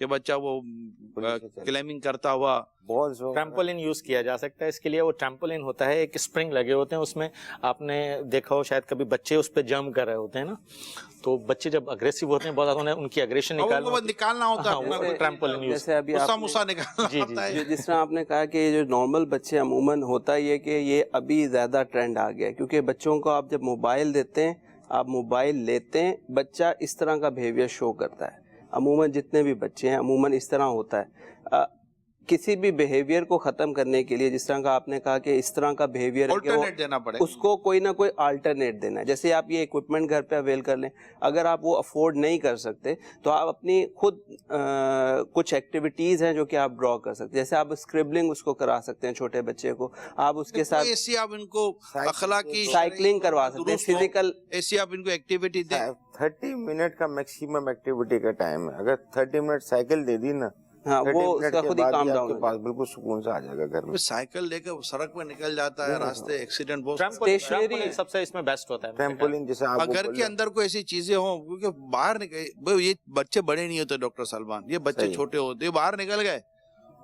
کہ بچہ وہ کلائمبنگ کرتا ہوا ٹریمپولین یوز کیا جا سکتا ہے اس کے لیے. وہ ٹریمپولین ہوتا ہے, ایک اسپرنگ لگے ہوتے ہیں اس میں, آپ نے دیکھا ہو شاید کبھی بچے اس پہ جمپ کر رہے ہوتے ہیں نا, تو بچے جب اگریسو ہوتے ہیں بہت زیادہ, ان کی اگریشن نکالنا ہوتا ہے ٹریمپولین یوز. جیسے ابھی جی جس طرح آپ نے کہا کہ یہ جو نارمل بچے عموماً ہوتا یہ کہ یہ ابھی زیادہ ٹرینڈ آ گیا ہے, کیونکہ بچوں کو آپ جب موبائل دیتے ہیں, آپ موبائل لیتے ہیں, بچہ اس طرح کا بیہیویئر شو کرتا ہے. عموماً جتنے بھی بچے ہیں عموماً اس طرح ہوتا ہے. کسی بھی بیہیویئر کو ختم کرنے کے لیے, جس طرح کا آپ نے کہا کہ اس طرح کا بیہیویئر دینا پڑے, اس کو کوئی نہ کوئی آلٹرنیٹ دینا ہے. جیسے آپ یہ اکوپمنٹ گھر پہ اویل کر لیں, اگر آپ وہ افورڈ نہیں کر سکتے تو آپ اپنی خود کچھ ایکٹیویٹیز ہیں جو کہ آپ ڈرا کر سکتے ہیں. جیسے آپ اسکربلنگ اس کو کرا سکتے ہیں چھوٹے بچے کو, آپ اس کے ساتھ ایسی آپ ان کو اخلاقی سائیکلنگ کروا سکتے ہیں, فزیکل ایسی آپ ان کو ایکٹیویٹی دیں. 30 منٹ کا میکسیمم ایکٹیویٹی کا ٹائم ہے. اگر 30 منٹ سائیکل دے دی نا, ہاں وہ اس کا خود ہی کام ڈاؤن کے پاس بالکل سکون سے آ جائے گا گھر میں. سائیکل لے کے سڑک پہ نکل جاتا ہے, راستے ایکسیڈنٹ بہت. ٹریمپولین سب سے اس میں بیسٹ ہوتا ہے. ٹریمپولین جیسے آپ گھر کے اندر کوئی ایسی چیزیں ہوں, کیونکہ باہر نکل, یہ بچے بڑے نہیں ہوتے ڈاکٹر سلمان, یہ بچے چھوٹے ہوتے, باہر نکل گئے,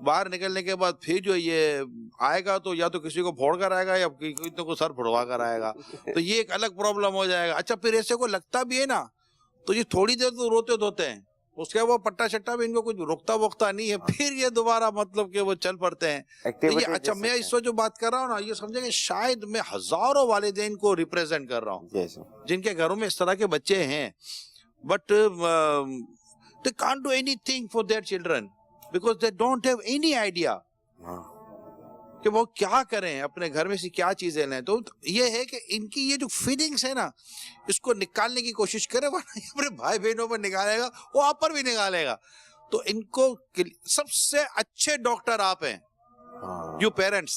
باہر نکلنے کے بعد پھر جو یہ آئے گا تو یا تو کسی کو پھوڑ کر آئے گا یا کسی کو سر پھڑوا کر آئے گا, تو یہ ایک الگ پرابلم ہو جائے گا. اچھا پھر ایسے کو لگتا بھی ہے نا, تو یہ تھوڑی دیر تو روتے دھوتے ہیں, اس کے وہ پٹا شٹا بھی ان کو کچھ رکتا وقتا نہیں ہے, پھر یہ دوبارہ مطلب کہ وہ چل پڑتے ہیں. اچھا میں اس وقت جو بات کر رہا ہوں نا, یہ سمجھے کہ شاید میں ہزاروں والدین کو ریپریزنٹ کر رہا ہوں جن کے گھروں میں اس طرح کے بچے ہیں, but they can't do anything for their children because they don't have any idea کہ وہ کیا کریں, اپنے گھر میں سے کیا چیزیں لیں. تو یہ ہے کہ ان کی یہ جو فیلنگز ہے نا, اس کو نکالنے کی کوشش کرے, ورنہ اپنے بھائی بہنوں پر نکالے گا, وہ آپ پر بھی نکالے گا. تو ان کو سب سے اچھے ڈاکٹر آپ ہیں, یو پیرنٹس.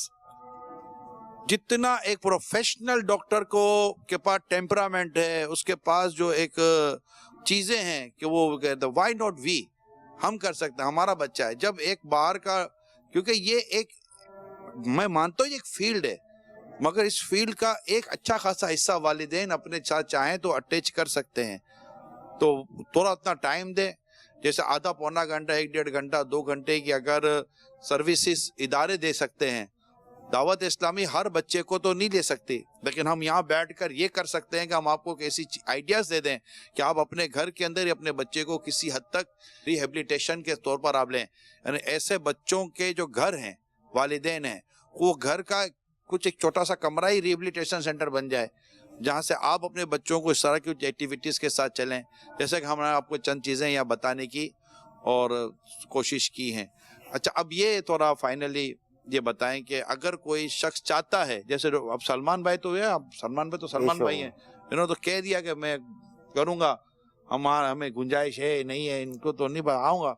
جتنا ایک پروفیشنل ڈاکٹر کو کے پاس ٹیمپرامنٹ ہے, اس کے پاس جو ایک چیزیں ہیں کہ وہ کہتے وائی ناٹ وی, ہم کر سکتے ہیں, ہمارا بچہ ہے. جب ایک بار کا, کیونکہ یہ ایک, میں مانتا ہوں یہ ایک فیلڈ ہے, مگر اس فیلڈ کا ایک اچھا خاصا حصہ والدین اپنے چاہیں تو اٹیچ کر سکتے ہیں. تو تھوڑا اتنا ٹائم دیں, جیسے آدھا پونا گھنٹہ, 1-1.5 گھنٹہ, 2 گھنٹے کی اگر سروسز ادارے دے سکتے ہیں. دعوت اسلامی ہر بچے کو تو نہیں دے سکتی, لیکن ہم یہاں بیٹھ کر یہ کر سکتے ہیں کہ ہم آپ کو ایسی آئیڈیاز دے دیں کہ آپ اپنے گھر کے اندر اپنے بچے کو کسی حد تک ریہیبلیٹیشن کے طور پر آپ لیں. یعنی ایسے بچوں کے جو گھر ہیں, والدین ہیں, وہ گھر کا کچھ ایک چھوٹا سا کمرہ ہی ریہیبلیٹیشن سینٹر بن جائے, جہاں سے آپ اپنے بچوں کو اس طرح کی ایکٹیویٹیز کے ساتھ چلیں. جیسے کہ ہم نے آپ کو چند چیزیں یہاں بتانے کی اور کوشش کی ہیں. اچھا اب یہ تھوڑا فائنلی یہ بتائیں کہ اگر کوئی شخص چاہتا ہے, جیسے اب سلمان بھائی تو ہے, اب سلمان بھائی تو سلمان بھائی ہیں, انہوں نے تو کہہ دیا کہ میں کروں گا, ہمیں گنجائش ہے نہیں ہے, ان کو تو نہیں آؤں گا.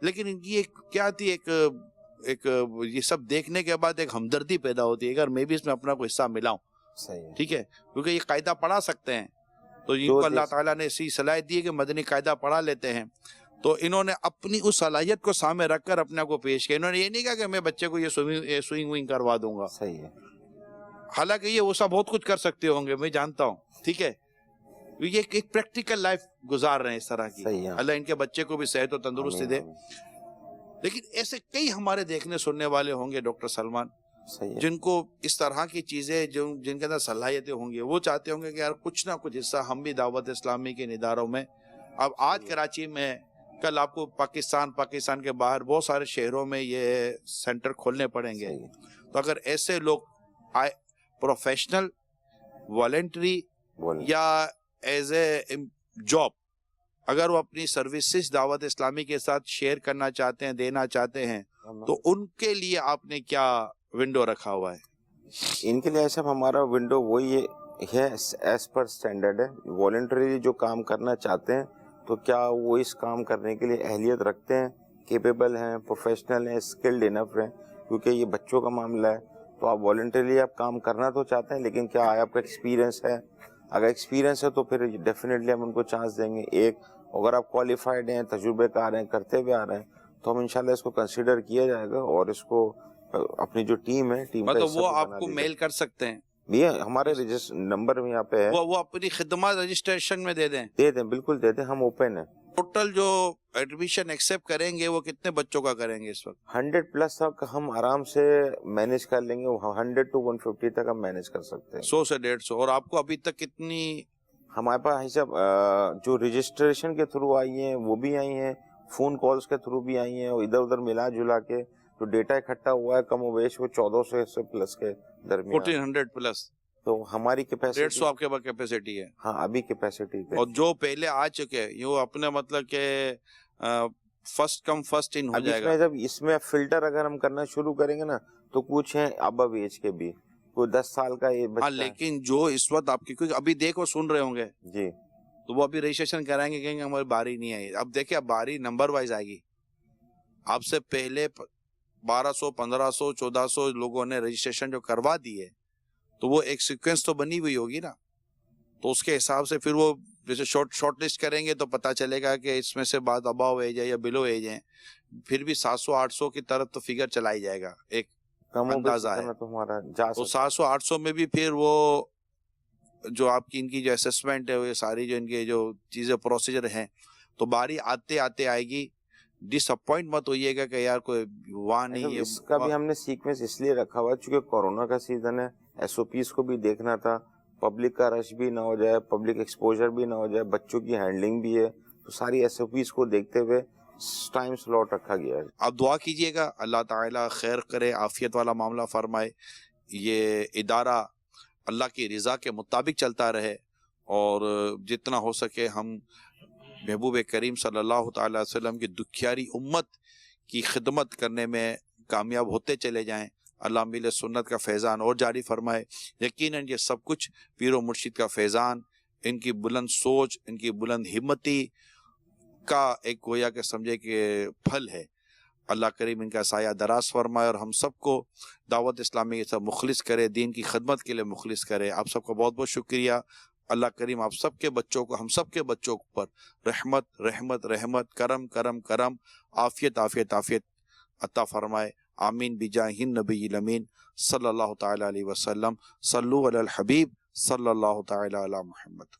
لیکن ان کی ایک کیا تھی, ایک یہ سب دیکھنے کے بعد ایک ہمدردی پیدا ہوتی ہے, اگر میں بھی اس میں اپنا کوئی حصہ ملاؤں, ٹھیک ہے, کیونکہ یہ قاعدہ پڑھا سکتے ہیں, تو ان کو اللہ تعالیٰ نے ایسی صلاحیت دی ہے کہ مدنی قاعدہ پڑھا لیتے ہیں. تو انہوں نے اپنی اس صلاحیت کو سامنے رکھ کر اپنے کو پیش کیا. انہوں نے یہ نہیں کہا کہ میں بچے کو یہ سوئنگ وئنگ کروا دوں گا, صحیح ہے, حالانکہ یہ وہ سب بہت کچھ کر سکتے ہوں گے, میں جانتا ہوں, ٹھیک ہے. یہ ایک پریکٹیکل لائف گزار رہے ہیں اس طرح کی, اللہ ان کے بچے کو بھی صحت و تندرستی دے. لیکن ایسے کئی ہمارے دیکھنے سننے والے ہوں گے ڈاکٹر سلمان, جن کو اس طرح کی چیزیں جن کے اندر صلاحیتیں ہوں گی, وہ چاہتے ہوں گے کہ یار کچھ نہ کچھ حصہ ہم بھی دعوت اسلامی کے اداروں میں. اب آج کراچی میں, کل آپ کو پاکستان کے باہر بہت سارے شہروں میں یہ سینٹر کھولنے پڑیں گے. تو اگر ایسے لوگ پروفیشنل, والنٹری یا ایز اے جاب, اگر وہ اپنی سروسز دعوت اسلامی کے ساتھ شیئر کرنا چاہتے ہیں, دینا چاہتے ہیں, تو ان کے لیے آپ نے کیا ونڈو رکھا ہوا ہے؟ ان کے لیے صاحب ہمارا ونڈو وہی ہے ایز پر اسٹینڈرڈ ہے. والنٹری جو کام کرنا چاہتے ہیں تو کیا وہ اس کام کرنے کے لیے اہلیت رکھتے ہیں, کیپیبل ہیں, پروفیشنل ہیں, اسکلڈ انف ہیں, کیونکہ یہ بچوں کا معاملہ ہے. تو آپ والنٹریلی آپ کام کرنا تو چاہتے ہیں, لیکن کیا آپ کا ایکسپیرینس ہے؟ اگر ایکسپیرینس ہے تو پھر ڈیفینیٹلی ہم ان کو چانس دیں گے. ایک اگر آپ کوالیفائڈ ہیں, تجربے کار ہیں, کرتے ہوئے آ رہے ہیں, تو ہم انشاءاللہ اس کو کنسیڈر کیا جائے گا, اور اس کو اپنی جو ٹیم ہے, ٹیم مطلب وہ آپ کو میل کر سکتے ہیں, یہ ہمارے نمبر یہاں پہ ہے, وہ اپنی خدمات رجسٹریشن میں دے دیں, بالکل دے دیں, ہم اوپن ہیں. ٹوٹل جو ایڈمیشن ایکسیپٹ کریں گے وہ کتنے بچوں کا کریں گے اس وقت؟ 100+ تک ہم آرام سے مینیج کر لیں گے. 100 to 150 تک ہم مینیج کر سکتے ہیں. 100 سے 150. اور آپ کو ابھی تک کتنی ہمارے پاس حساب جو رجسٹریشن کے تھرو آئی ہیں وہ بھی آئی ہیں, فون کالز کے تھرو بھی آئی ہیں, اور ادھر ادھر ملا جلا کے جو ڈیٹا اکٹھا ہوا ہے کم و بیش وہ 1400 سے پلس کے درمیان. 1400+. تو ہماری کیپیسٹی 150 آپ کے پاس کیپیسٹی ہے. ہاں ابھی کیپیسٹی پہ. اور جو پہلے آ چکے یہ اپنے مطلب کہ فرسٹ کم فرسٹ ان ہو جائے گا. جب اس میں فلٹر اگر ہم کرنا شروع کریں گے نا تو کچھ ہیں ابو ایج کے بھی, کوئی 10 سال کا یہ بچہ. ہاں لیکن جو اس وقت آپ کی کیونکہ ابھی دیکھو سن رہے ہوں گے جی, تو وہ ابھی رجسٹریشن کرائیں گے, کہیں گے ہماری باری نہیں آئی. اب دیکھیں اب باری نمبر وائز آئے گی. آپ سے پہلے 1200 1500 1400 لوگوں نے رجسٹریشن جو کروا دی ہے تو وہ ایک سیکوینس تو بنی ہوئی ہوگی نا, تو اس کے حساب سے پھر وہ جیسے شارٹ لسٹ کریں گے تو پتا چلے گا کہ اس میں سے بعد اباؤ ایج ہے یا بلو ایج ہیں, پھر بھی 700 800 کی طرف تو فگر چلائی جائے گا. ایک اندازہ ہے تو 700 800 میں بھی پھر وہ جو آپ کی ان کی جو اسسمنٹ ہے وہ ساری جو ان کے جو چیزیں پروسیجر ہیں تو باری آتے آتے آئے گی. ڈس اپوائنٹ مت ہوئیے گا کہ یار کوئی ہوا نہیں. اس کا بھی ہم نے سیکوینس اس لیے رکھا ہوا چونکہ کورونا کا سیزن ہے, SOPs کو بھی دیکھنا تھا, پبلک کا رش بھی نہ ہو جائے, پبلک ایکسپوجر بھی نہ ہو جائے, بچوں کی ہینڈلنگ بھی ہے, تو ساری SOPs کو دیکھتے ہوئے ٹائم سلاٹ رکھا گیا ہے. آپ دعا کیجئے گا اللہ تعالیٰ خیر کرے, عافیت والا معاملہ فرمائے, یہ ادارہ اللہ کی رضا کے مطابق چلتا رہے, اور جتنا ہو سکے ہم محبوب کریم صلی اللہ تعالی وسلم کی دکھیاری امت کی خدمت کرنے میں کامیاب ہوتے چلے جائیں. اللہ میل سنت کا فیضان اور جاری فرمائے. یقیناً یہ سب کچھ پیر و مرشد کا فیضان, ان کی بلند سوچ, ان کی بلند ہمتی کا ایک گویا کہ سمجھے کہ پھل ہے. اللہ کریم ان کا سایہ دراز فرمائے اور ہم سب کو دعوت اسلامی کے سب مخلص کرے, دین کی خدمت کے لیے مخلص کرے. آپ سب کو بہت بہت شکریہ. اللہ کریم آپ سب کے بچوں کو, ہم سب کے بچوں پر رحمت رحمت رحمت, کرم کرم کرم, عافیت عافیت عافیت عطا فرمائے. آمین بجاہ النبی الامین صلی اللہ تعالی علیہ وسلم. صلو علی الحبیب صلی اللہ تعالی علی محمد.